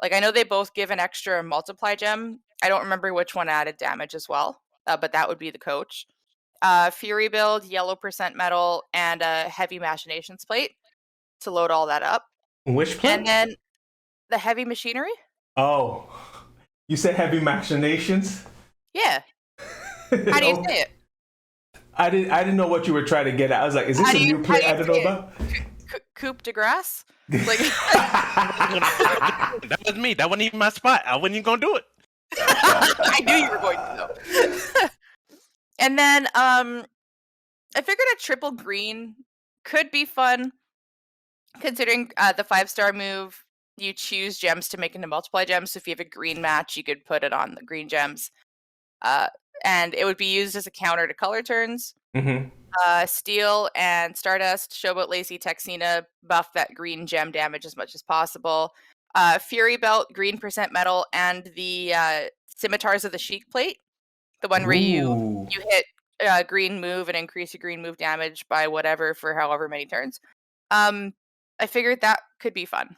Like I know they both give an extra multiply gem. I don't remember which one added damage as well, but that would be the coach. Fury build, yellow percent metal, and a heavy machinations plate to load all that up. Which plate? And then the heavy machinery. Oh, you said heavy machinations? Yeah. How do you say it? I didn't know what you were trying to get at. I was like, is this a new plate I don't know about? Coupe de grace? Like That was me. That wasn't even my spot. I wasn't even gonna do it. I knew you were going to though. And then I figured a triple green could be fun, considering the 5-star move. You choose gems to make into multiply gems. So if you have a green match, you could put it on the green gems, and it would be used as a counter to color turns. Mm-hmm. Steel and Stardust, Showboat Lacey, Texina buff that green gem damage as much as possible. Fury Belt, green percent metal, and the Scimitars of the Sheik plate, the one where you hit green move and increase your green move damage by whatever for however many turns. I figured that could be fun.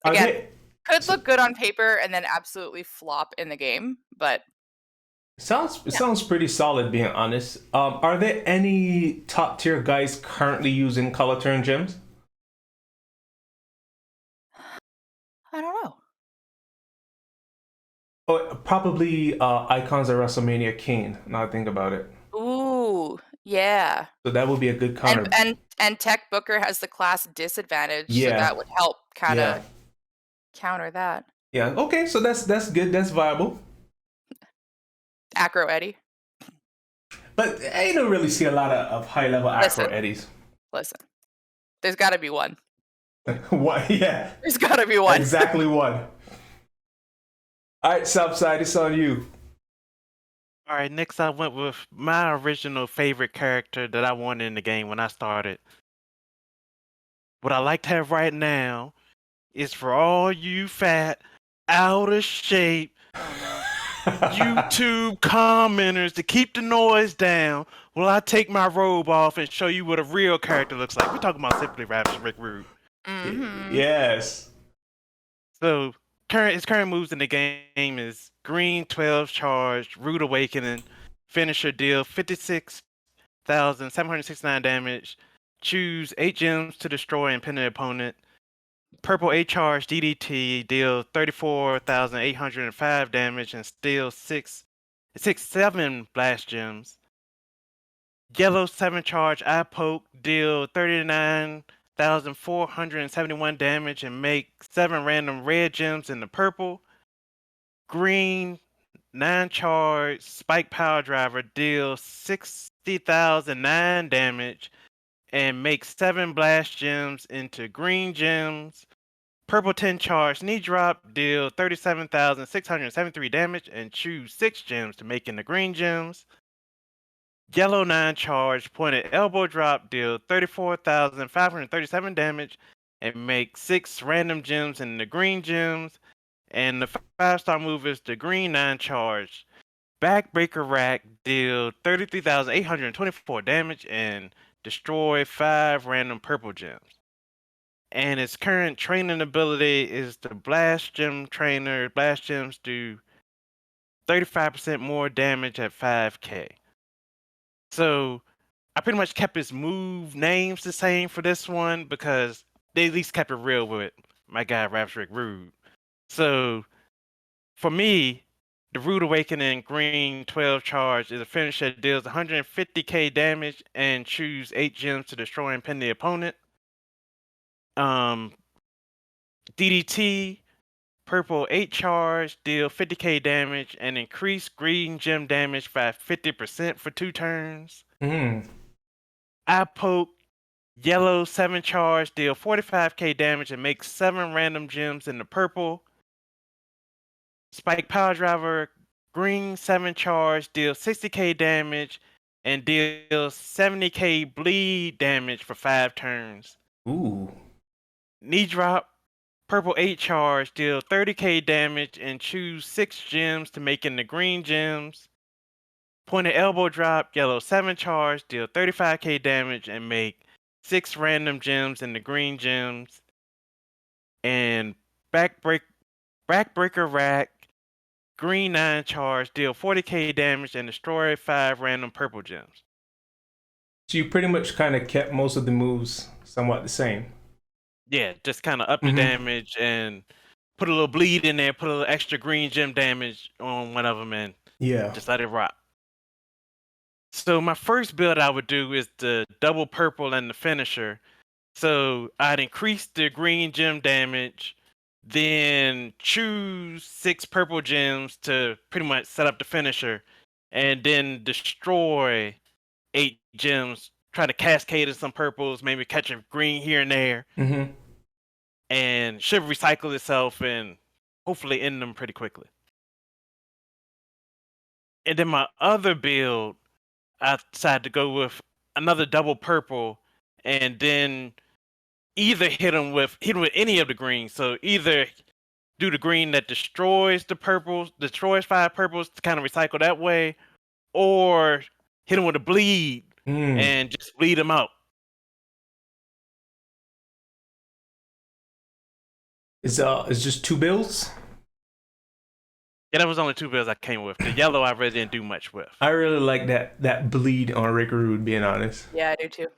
Again, could look good on paper and then absolutely flop in the game, but sounds pretty solid, being honest. Are there any top tier guys currently using color turn gems? I don't know. Oh, probably Icons of WrestleMania Kane. Now I think about it. Ooh, yeah. So that would be a good counter. And Tech Booker has the class disadvantage, so Yeah. that would help kind of counter that. Yeah. Okay. So that's good. That's viable. Acro Eddie. But I don't really see a lot of high level Acro Eddies. Listen, there's got to be one. What? Yeah. There's got to be one. Exactly one. All right, Southside, it's on you. All right, next I went with my original favorite character that I wanted in the game when I started. What I like to have right now is for all you fat, out of shape YouTube commenters to keep the noise down while I take my robe off and show you what a real character looks like. We're talking about Simply Raps Rick Rude. Mm-hmm. Yes. So his current moves in the game is green 12 charge, Rude Awakening, finisher deal 56,769 damage, choose 8 gems to destroy and pin an opponent, purple 8 charge DDT, deal 34,805 damage and steal 7 blast gems. Yellow 7 charge eye poke, deal 39,471 damage and make 7 random red gems in the purple. Green 9 charge spike power driver, deal 60,009 damage and make 7 blast gems into green gems. Purple 10 charge knee drop, deal 37,673 damage and choose 6 gems to make into green gems. Yellow 9 charge pointed elbow drop, deal 34,537 damage and make 6 random gems in the green gems. And the 5-star move is the green 9 charge backbreaker rack, deal 33,824 damage and destroy 5 random purple gems. And its current training ability is the blast gem trainer. Blast gems do 35% more damage at 5k. So I pretty much kept his move names the same for this one because they at least kept it real with my guy Rapstrick Rude. So for me, the Rude Awakening Green 12 charge is a finisher that deals 150k damage and choose 8 gems to destroy and pin the opponent. DDT Purple 8 charge, deal 50k damage and increase green gem damage by 50% for 2 turns. Eye Poke Yellow 7 charge, deal 45k damage and make 7 random gems in the purple. Spike Power Driver Green 7 charge, deal 60k damage and deal 70k bleed damage for 5 turns. Ooh. Knee Drop Purple 8 charge, deal 30k damage and choose 6 gems to make into green gems. Pointed Elbow Drop Yellow 7 charge, deal 35k damage and make 6 random gems into green gems. And Backbreaker Rack Green 9 charge, deal 40k damage and destroy 5 random purple gems. So you pretty much kind of kept most of the moves somewhat the same. Yeah, just kind of up the damage and put a little bleed in there, put a little extra green gem damage on one of them, and just let it rock. So my first build I would do is the double purple and the finisher. So I'd increase the green gem damage, then choose 6 purple gems to pretty much set up the finisher, and then destroy 8 gems, try to cascade in some purples, maybe catch a green here and there. And should recycle itself and hopefully end them pretty quickly. And then my other build, I decided to go with another double purple and then either hit him with any of the greens. So either do the green that destroys the purples, destroys 5 purples to kind of recycle that way, or hit him with a bleed and just bleed him out. It's just 2 builds? Yeah, that was only 2 builds I came with. The yellow I really didn't do much with. I really like that bleed on Rick Rude, being honest. Yeah, I do too.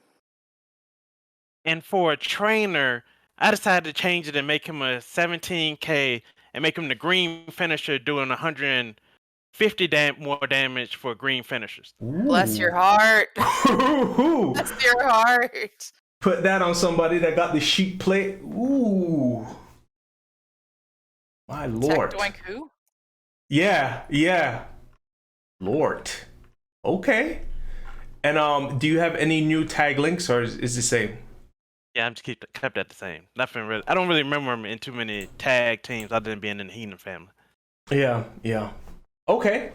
And for a trainer, I decided to change it and make him a 17k and make him the green finisher doing 150 more damage for green finishers. Ooh. Bless your heart. Bless your heart. Put that on somebody that got the sheet plate. Ooh. My lord. Doink who? Yeah. Lord. Okay. And do you have any new tag links, or is the same? Yeah, I'm just kept that the same. Nothing really. I don't really remember him in too many tag teams other than being in the Heenan family. Yeah. Okay.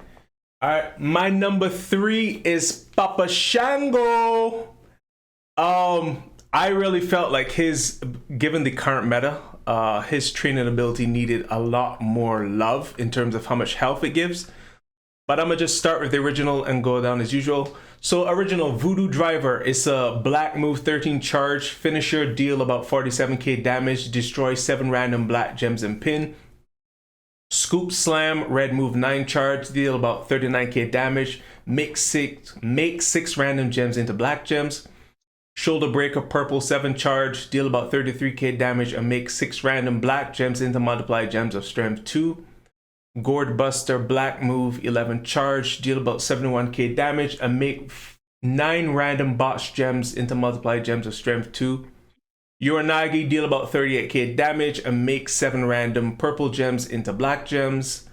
All right. My number 3 is Papa Shango. I really felt like given the current meta, his training ability needed a lot more love in terms of how much health it gives. But I'm gonna just start with the original and go down as usual. So original Voodoo Driver is a black move 13 charge finisher, deal about 47k damage, destroy 7 random black gems and pin. Scoop Slam red move 9 charge, deal about 39k damage, make 6 random gems into black gems. Shoulder Breaker purple 7 charge, deal about 33k damage and make 6 random black gems into multiplied gems of strength 2. Gourd Buster black move 11 charge, deal about 71k damage and make 9 random botch gems into multiply gems of strength 2. Uranagi, deal about 38k damage and make 7 random purple gems into black gems.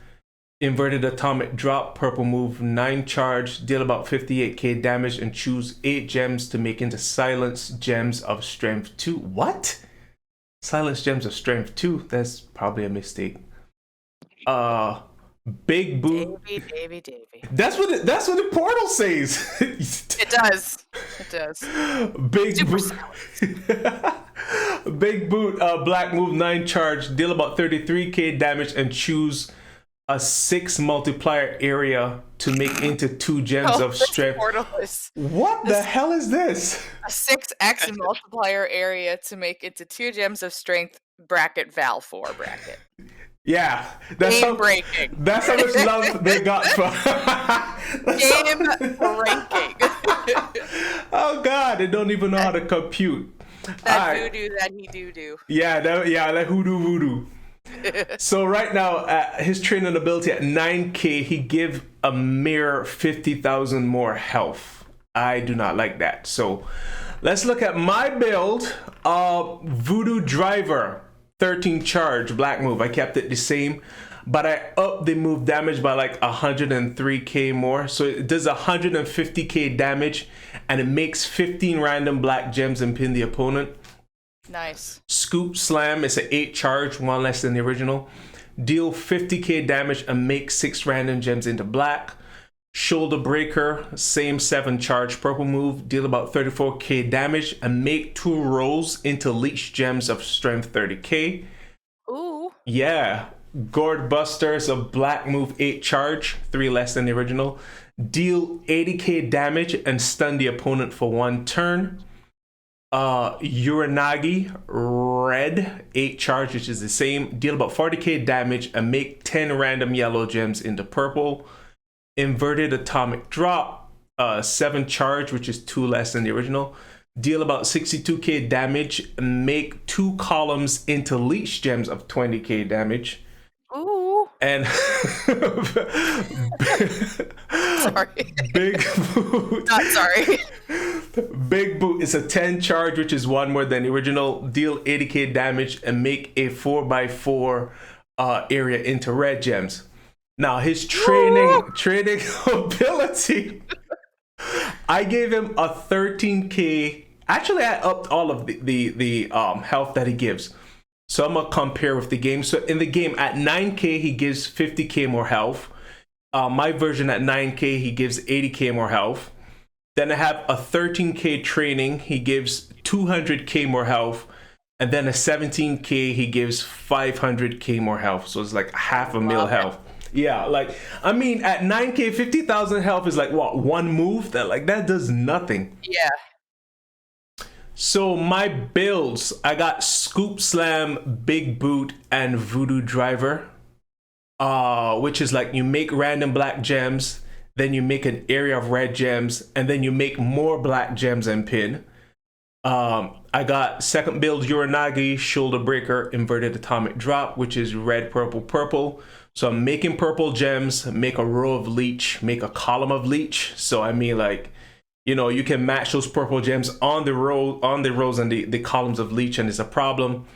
Inverted atomic drop, purple move, 9 charge, deal about 58k damage and choose 8 gems to make into silence gems of strength 2. What? Silence gems of strength 2? That's probably a mistake. Big boot. Davey. That's what the portal says. It does. Big Super boot. Big boot. Black move, 9 charge. Deal about 33k damage and choose a 6 multiplier area to make into 2 gems of strength. What the hell is this? A 6x multiplier area to make into 2 gems of strength. Bracket Val 4 bracket. Yeah, that's Game breaking. That's how much love they got from. Game breaking. Oh God, they don't even know how to compute. That voodoo that he do. Yeah, that voodoo. So right now, his training ability at 9k, he give a mere 50,000 more health. I do not like that. So let's look at my build. Voodoo Driver. 13 charge, black move. I kept it the same, but I upped the move damage by like 103k more. So it does 150k damage and it makes 15 random black gems and pin the opponent. Nice. Scoop Slam is an 8 charge, 1 less than the original. Deal 50k damage and make 6 random gems into black. Shoulder Breaker, same 7 charge purple move, deal about 34k damage and make 2 rolls into leech gems of strength 30k. Ooh. Yeah. Gourd Buster is a black move, 8 charge, 3 less than the original. Deal 80k damage and stun the opponent for 1 turn. Uranagi, red, 8 charge, which is the same. Deal about 40k damage and make 10 random yellow gems into purple. Inverted atomic drop, 7 charge, which is 2 less than the original. Deal about 62k damage and make 2 columns into leech gems of 20k damage. Ooh. And Sorry. Big boot. Not sorry. Big boot is a 10 charge, which is 1 more than the original. Deal 80k damage and make a 4x4 area into red gems. Now his training ability, I gave him a 13k. Actually, I upped all of the health that he gives. So I'm gonna compare with the game. So in the game at 9k, he gives 50k more health. My version at 9k, he gives 80k more health. Then I have a 13k training. He gives 200k more health. And then a 17k, he gives 500k more health. So it's like half a mil health. Yeah, like, I mean, at 9k, 50,000 health is like, what, 1 move? That does nothing. Yeah. So my builds, I got Scoop Slam, Big Boot, and Voodoo Driver. Which is like, you make random black gems, then you make an area of red gems, and then you make more black gems and pin. I got second build Uranagi, Shoulder Breaker, Inverted Atomic Drop, which is red, purple, purple. So I'm making purple gems, make a row of leech, make a column of leech. So I mean, like, you know, you can match those purple gems on the rows and the columns of leech, and it's a problem.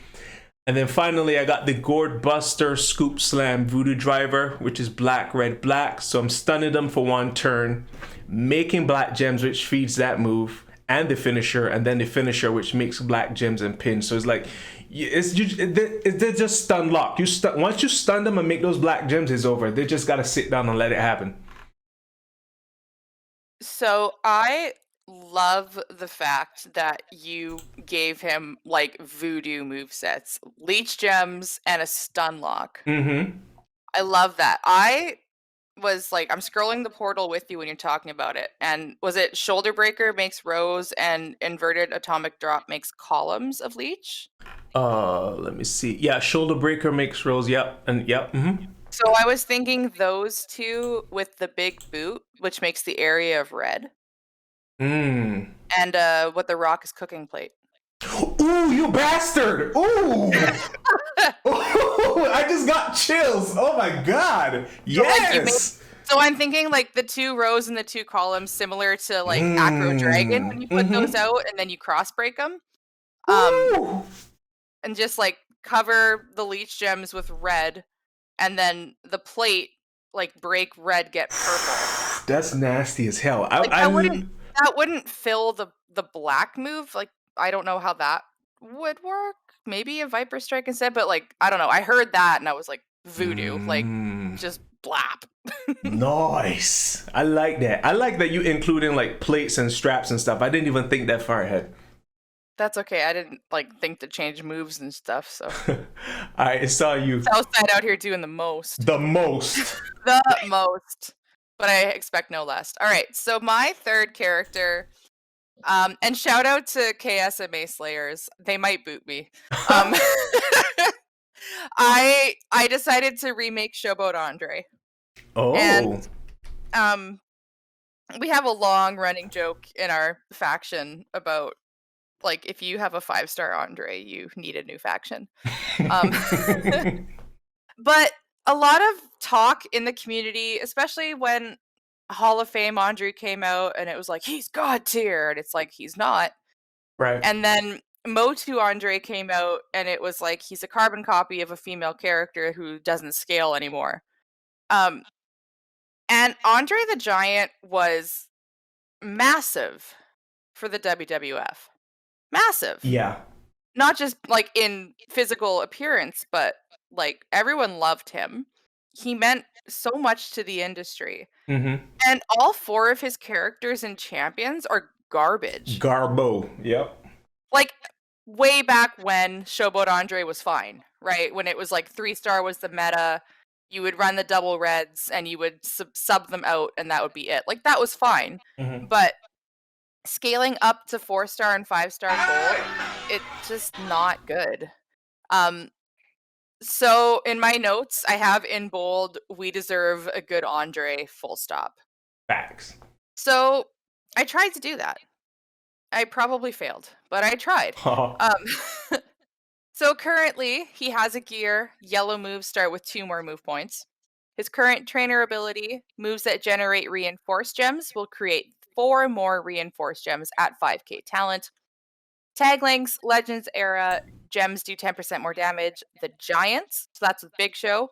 And then finally, I got the Gourd Buster, Scoop Slam, Voodoo Driver, which is black, red, black. So I'm stunning them for 1 turn, making black gems, which feeds that move, and the finisher, and then the finisher, which makes black gems and pins. So it's like, they're just stun lock. Once you stun them and make those black gems, it's over. They just gotta sit down and let it happen. So I love the fact that you gave him like voodoo movesets, leech gems, and a stun lock. Mm-hmm. I love that. I was like, I'm scrolling the portal with you when you're talking about it. And was it Shoulder Breaker makes rows and Inverted Atomic Drop makes columns of leech? Let me see. Yeah, Shoulder Breaker makes rows. Yep. And yep. Mm-hmm. So I was thinking those two with the Big Boot, which makes the area of red. And what the Rock is cooking plate. Ooh, you bastard! Ooh! Ooh, I just got chills. Oh my god! Yes. So I'm thinking like the 2 rows and the 2 columns, similar to like Acro Dragon when you put those out and then you cross break them. And just like cover the leech gems with red, and then the plate like break red, get purple. That's nasty as hell. Like that wouldn't fill the black move. Like I don't know how that would work. Maybe a Viper Strike instead, but like I don't know. I heard that and I was like voodoo, like just blap. Nice. I like that. I like that you including like plates and straps and stuff. I didn't even think that far ahead. That's okay. I didn't like think to change moves and stuff. So I saw you. Southside out here doing the most. The most. The most. But I expect no less. All right. So my third character, and shout out to KSMA Slayers. They might boot me. I decided to remake Showboat Andre. Oh. And we have a long running joke in our faction about like if you have a 5-star Andre, you need a new faction. But a lot of talk in the community, especially when Hall of Fame Andre came out and it was like he's god tier, and it's like he's not. Right. And then Motu Andre came out and it was like he's a carbon copy of a female character who doesn't scale anymore. And Andre the Giant was massive for the WWF. Massive. Yeah. Not just like in physical appearance, but like everyone loved him. He meant so much to the industry. Mm-hmm. And all 4 of his characters in Champions are garbage. Garbo. Yep. Like way back when Showboat Andre was fine, right? When it was like 3-star was the meta, you would run the double reds and you would sub them out and that would be it. Like that was fine. Mm-hmm. But scaling up to 4-star and 5-star gold, it's just not good. So in my notes, I have in bold, we deserve a good Andre, full stop. Facts. So I tried to do that. I probably failed, but I tried. So currently, he has a gear. Yellow moves start with 2 more move points. His current trainer ability, moves that generate reinforced gems, will create 4 more reinforced gems at 5k talent. Tag links, Legends era, gems do 10% more damage. The Giants, so that's with Big Show.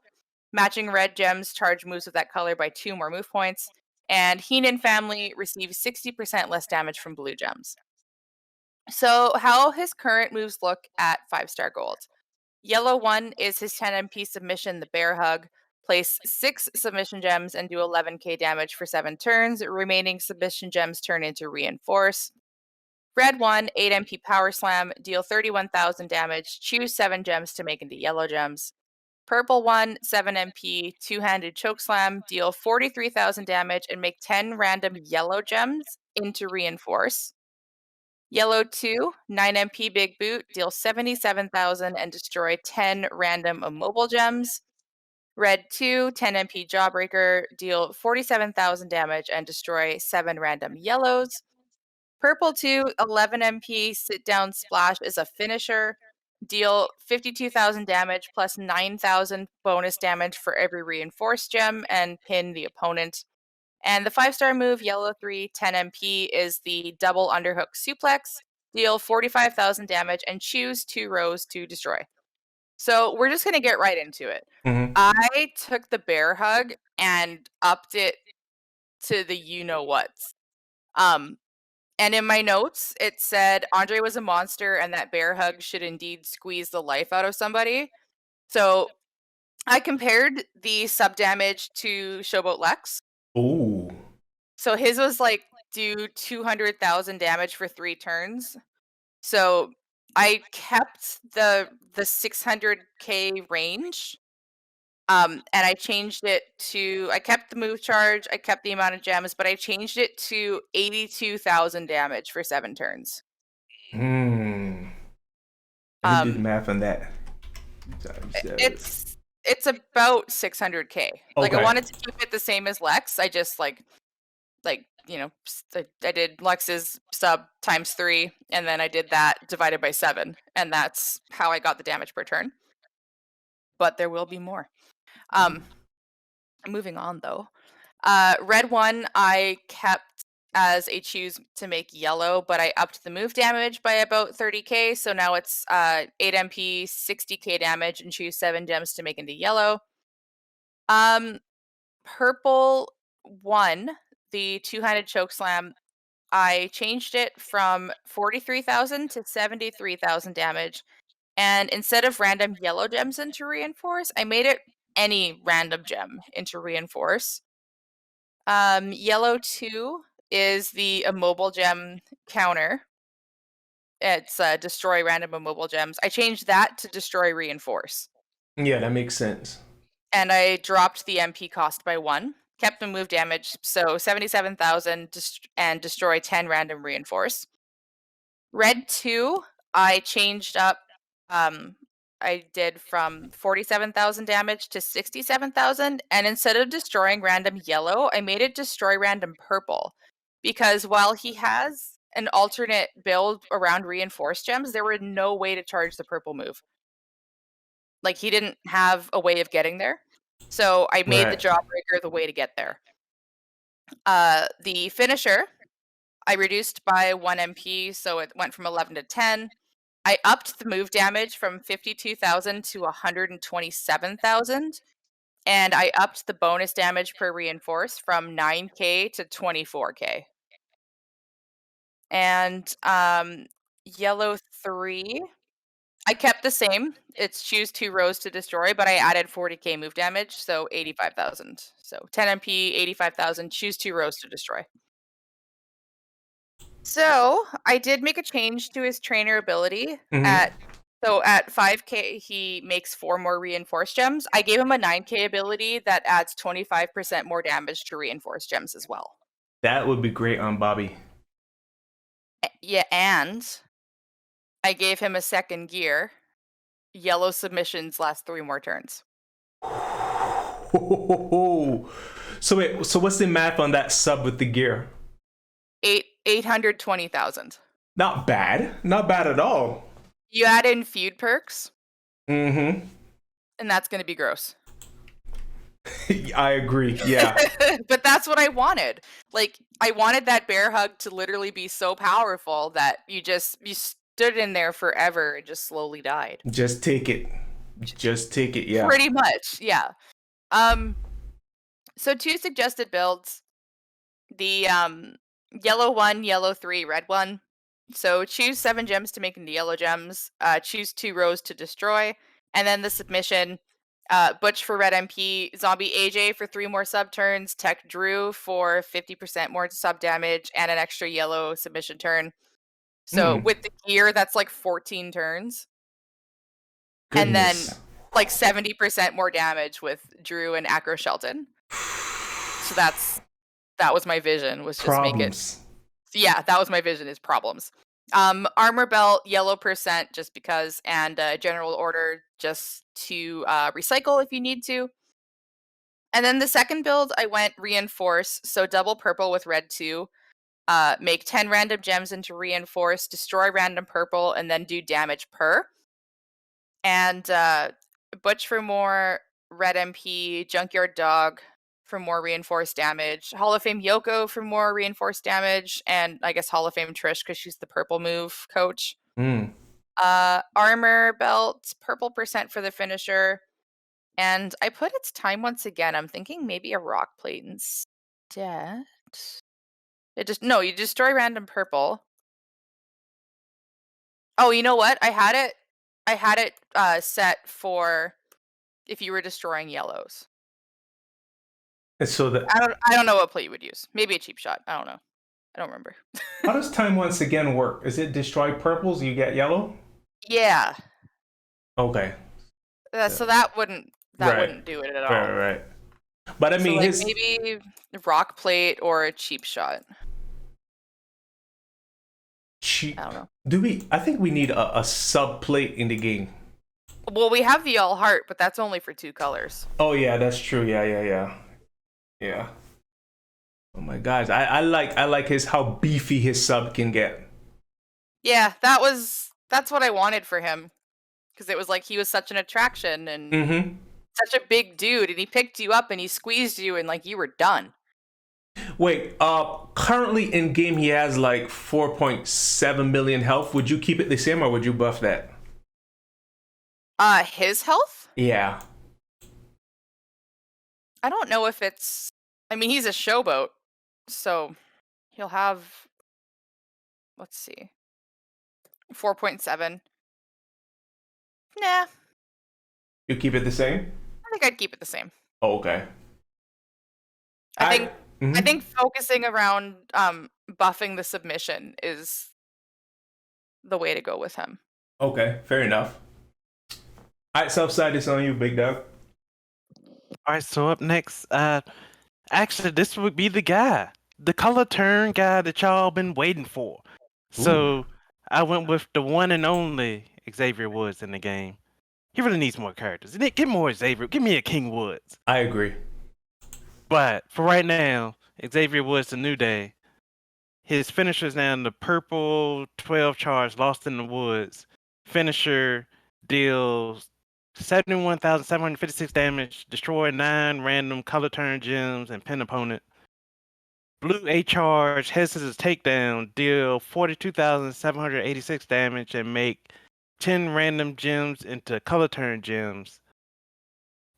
Matching red gems charge moves of that color by 2 more move points. And Heenan family receives 60% less damage from blue gems. So how his current moves look at 5-star gold. Yellow 1 is his 10 MP submission, the Bear Hug. Place 6 submission gems and do 11k damage for 7 turns. Remaining submission gems turn into Reinforce. Red 1, 8 MP Power Slam, deal 31,000 damage. Choose 7 gems to make into yellow gems. Purple 1, 7 MP, 2-handed Choke Slam, deal 43,000 damage and make 10 random yellow gems into Reinforce. Yellow 2, 9 MP Big Boot, deal 77,000 and destroy 10 random immobile gems. Red 2, 10 MP Jawbreaker, deal 47,000 damage and destroy 7 random yellows. Purple 2, 11 MP Sit Down Splash is a finisher. Deal 52,000 damage plus 9,000 bonus damage for every reinforced gem and pin the opponent. And the 5-star move, Yellow 3, 10 MP, is the double underhook suplex. Deal 45,000 damage and choose 2 rows to destroy. So we're just going to get right into it. Mm-hmm. I took the Bear Hug and upped it to the you-know-whats. And in my notes, it said Andre was a monster and that Bear Hug should indeed squeeze the life out of somebody. So I compared the sub damage to Showboat Lex. Ooh. So his was like do 200,000 damage for 3 turns. So I kept the 600k range. And I changed it to, I kept the move charge, I kept the amount of gems, but I changed it to 82,000 damage for 7 turns. Let me do the math on that. It's about 600k. Like I wanted to keep it the same as Lex. I just like you know, I did Lex's sub times 3, and then I did that divided by 7, and that's how I got the damage per turn. But there will be more. Moving on though. Red 1, I kept as a choose to make yellow, but I upped the move damage by about 30k, so now it's 8 MP, 60k damage, and choose 7 gems to make into yellow. Purple 1, the two-handed chokeslam, I changed it from 43,000 to 73,000 damage, and instead of random yellow gems into reinforce, I made it any random gem into reinforce. Yellow 2 is the immobile gem counter. It's destroy random immobile gems. I changed that to destroy reinforce. Yeah, that makes sense. And I dropped the MP cost by 1. Kept the move damage, so 77,000 and destroy 10 random reinforce. Red 2, I changed up. I did from 47,000 damage to 67,000, and instead of destroying random yellow, I made it destroy random purple. Because while he has an alternate build around reinforced gems, there were no way to charge the purple move. Like, he didn't have a way of getting there. So I made the Jawbreaker the way to get there. The finisher, I reduced by 1 MP, so it went from 11 to 10. I upped the move damage from 52,000 to 127,000. And I upped the bonus damage per reinforce from 9k to 24k. And yellow 3, I kept the same. It's choose 2 rows to destroy, but I added 40k move damage, so 85,000. So 10 MP, 85,000, choose 2 rows to destroy. So I did make a change to his trainer ability. At 5k, he makes 4 more reinforced gems. I gave him a 9k ability that adds 25% more damage to reinforced gems as well. That would be great on Bobby. Yeah, and I gave him a second gear. Yellow submissions last 3 more turns. So wait, so what's the math on that sub with the gear? 820,000. Not bad. Not bad at all. You add in feud perks. And that's going to be gross. I agree. Yeah. But that's what I wanted. Like, I wanted that bear hug to literally be so powerful that you stood in there forever and just slowly died. Just take it. Just take it. Yeah. Pretty much. Yeah. So 2 suggested builds. The yellow 1, yellow 3, red 1. So choose 7 gems to make into yellow gems. Choose 2 rows to destroy. And then the submission, Butch for red MP, Zombie AJ for 3 more sub turns, Tech Drew for 50% more sub damage, and an extra yellow submission turn. So with the gear, that's like 14 turns. Goodness. And then like 70% more damage with Drew and Acro Shelton. So that was my vision, was just problems. Make it. Yeah, that was my vision, is problems. Armor belt, yellow percent, just because, and general order, just to recycle if you need to. And then the second build, I went reinforce, so double purple with red 2. Make 10 random gems into reinforce, destroy random purple, and then do damage per. And Butch for more red MP, Junkyard Dog for more reinforced damage, Hall of Fame Yoko for more reinforced damage, and I guess Hall of Fame Trish because she's the purple move coach. Armor belt, purple percent for the finisher. And I put its time once again. I'm thinking maybe a rock plate instead. You destroy random purple. Oh, you know what? I had it set for if you were destroying yellows. And so that I don't know what plate you would use. Maybe a cheap shot. I don't know. I don't remember. how does time once again work? Is it destroy purples, you get yellow? Yeah. Okay. So that wouldn't do it at all. Right. But I mean, so maybe rock plate or a cheap shot. Cheap. I don't know. I think we need a sub plate in the game. Well, we have the all heart, but that's only for 2 colors. Oh yeah, that's true. Yeah. Oh my gosh, I like how beefy his sub can get. Yeah, that's what I wanted for him, because it was like he was such an attraction and such a big dude, and he picked you up and he squeezed you and like you were done. Wait, currently in game he has like 4.7 million health. Would you keep it the same or would you buff that? His health? Yeah. I don't know if it's. I mean, he's a showboat, so he'll have. Let's see. 4.7. Nah, You keep it the same? I think I'd keep it the same. Oh, okay. I Mhm. think focusing around buffing the submission is the way to go with him. Okay, fair enough. All right, Southside, it's on you, big dog. All right, so up next, actually, this would be the guy, the color turn guy that y'all been waiting for. So I went with the one and only Xavier Woods in the game. He really needs more characters. Get more Xavier. Give me a King Woods. I agree. But for right now, Xavier Woods, the New Day. His finisher is now in the purple 12 charge, Lost in the Woods. Finisher deals 71,756 damage, destroy 9 random color turn gems and pin opponent. Blue 8 charge, head scissors takedown, deal 42,786 damage and make 10 random gems into color turn gems.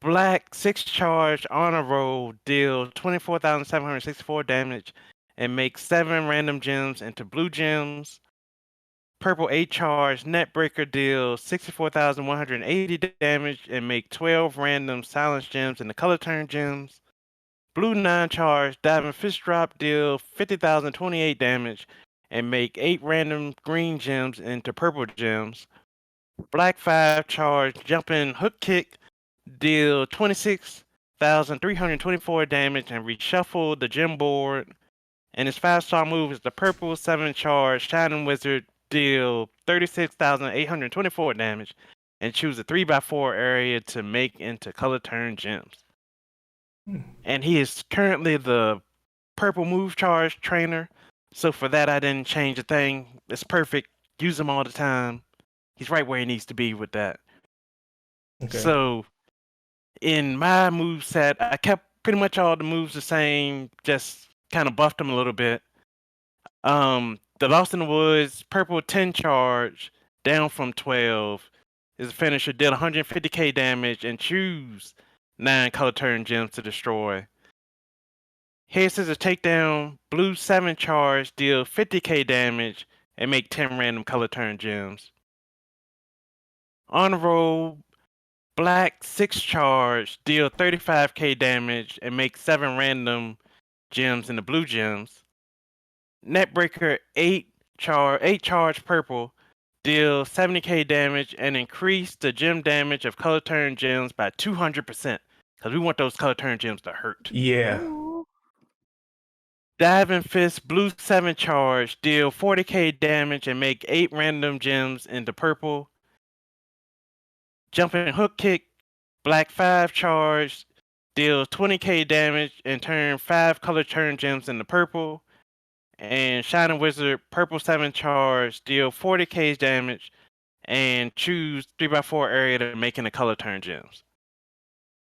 Black 6 charge, honor roll, deal 24,764 damage and make 7 random gems into blue gems. Purple 8 charge, Netbreaker deals 64,180 damage and make 12 random silence gems into color turn gems. Blue 9 charge, Diving Fish Drop deal 50,028 damage and make 8 random green gems into purple gems. Black 5 charge, Jumping Hook Kick deal 26,324 damage and reshuffle the gem board. And his 5-star move is the purple 7 charge Shining Wizard, deal 36,824 damage, and choose a 3x4 area to make into color turn gems. And he is currently the purple move charge trainer, so for that I didn't change a thing. It's perfect. Use him all the time. He's right where he needs to be with that. Okay. So in my move set, I kept pretty much all the moves the same, just kind of buffed them a little bit. The Lost in the Woods purple 10 charge down from 12 is a finisher, deal 150k damage and choose 9 color turn gems to destroy. Head scissors takedown, blue 7 charge, deal 50k damage and make 10 random color turn gems. Honor roll, black 6 charge, deal 35k damage and make 7 random gems into blue gems. Netbreaker 8 charge purple, deal 70k damage and increase the gem damage of color turn gems by 200%. Because we want those color turn gems to hurt. Yeah. Diving Fist blue 7 charge, deal 40k damage and make 8 random gems into purple. Jumping Hook Kick, black 5 charge, deal 20k damage and turn 5 color turn gems into purple. And Shining Wizard, purple 7 charge, deal 40k damage, and choose 3x4 area to make into color turn gems.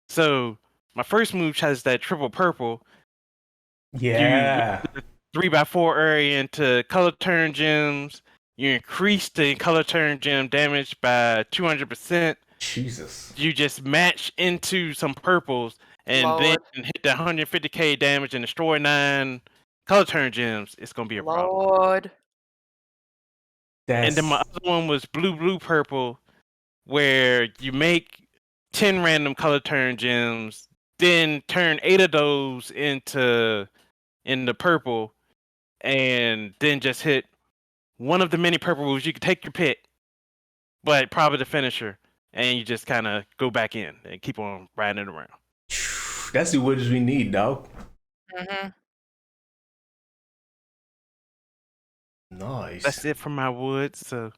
So my first move has that triple purple. Yeah. You 3x4 area into color turn gems. You increase the color turn gem damage by 200%. Jesus. You just match into some purples and then hit the 150k damage and destroy 9 color turn gems. It's gonna be a problem. And then my other one was blue purple, where you make 10 random color turn gems, then turn 8 of those into purple, and then just hit one of the many purple moves. You can take your pick, but probably the finisher, and you just kind of go back in and keep on riding it around. That's the woods we need, dog. Mm-hmm. Nice. That's it for my woods. So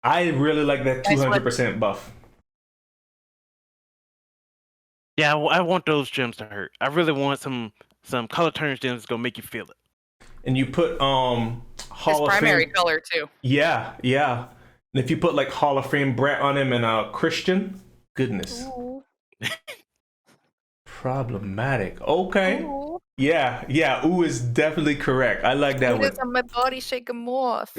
I really like that 200% buff. Yeah, I want those gems to hurt. I really want some color turn gems that's gonna make you feel it. And you put Hall his of primary Fame color too. Yeah. And if you put like Hall of Fame Brett on him and Christian, goodness. Ooh. Problematic. Okay. Ooh. Yeah. Ooh is definitely correct. I like that It one. is on my body, shake 'em off.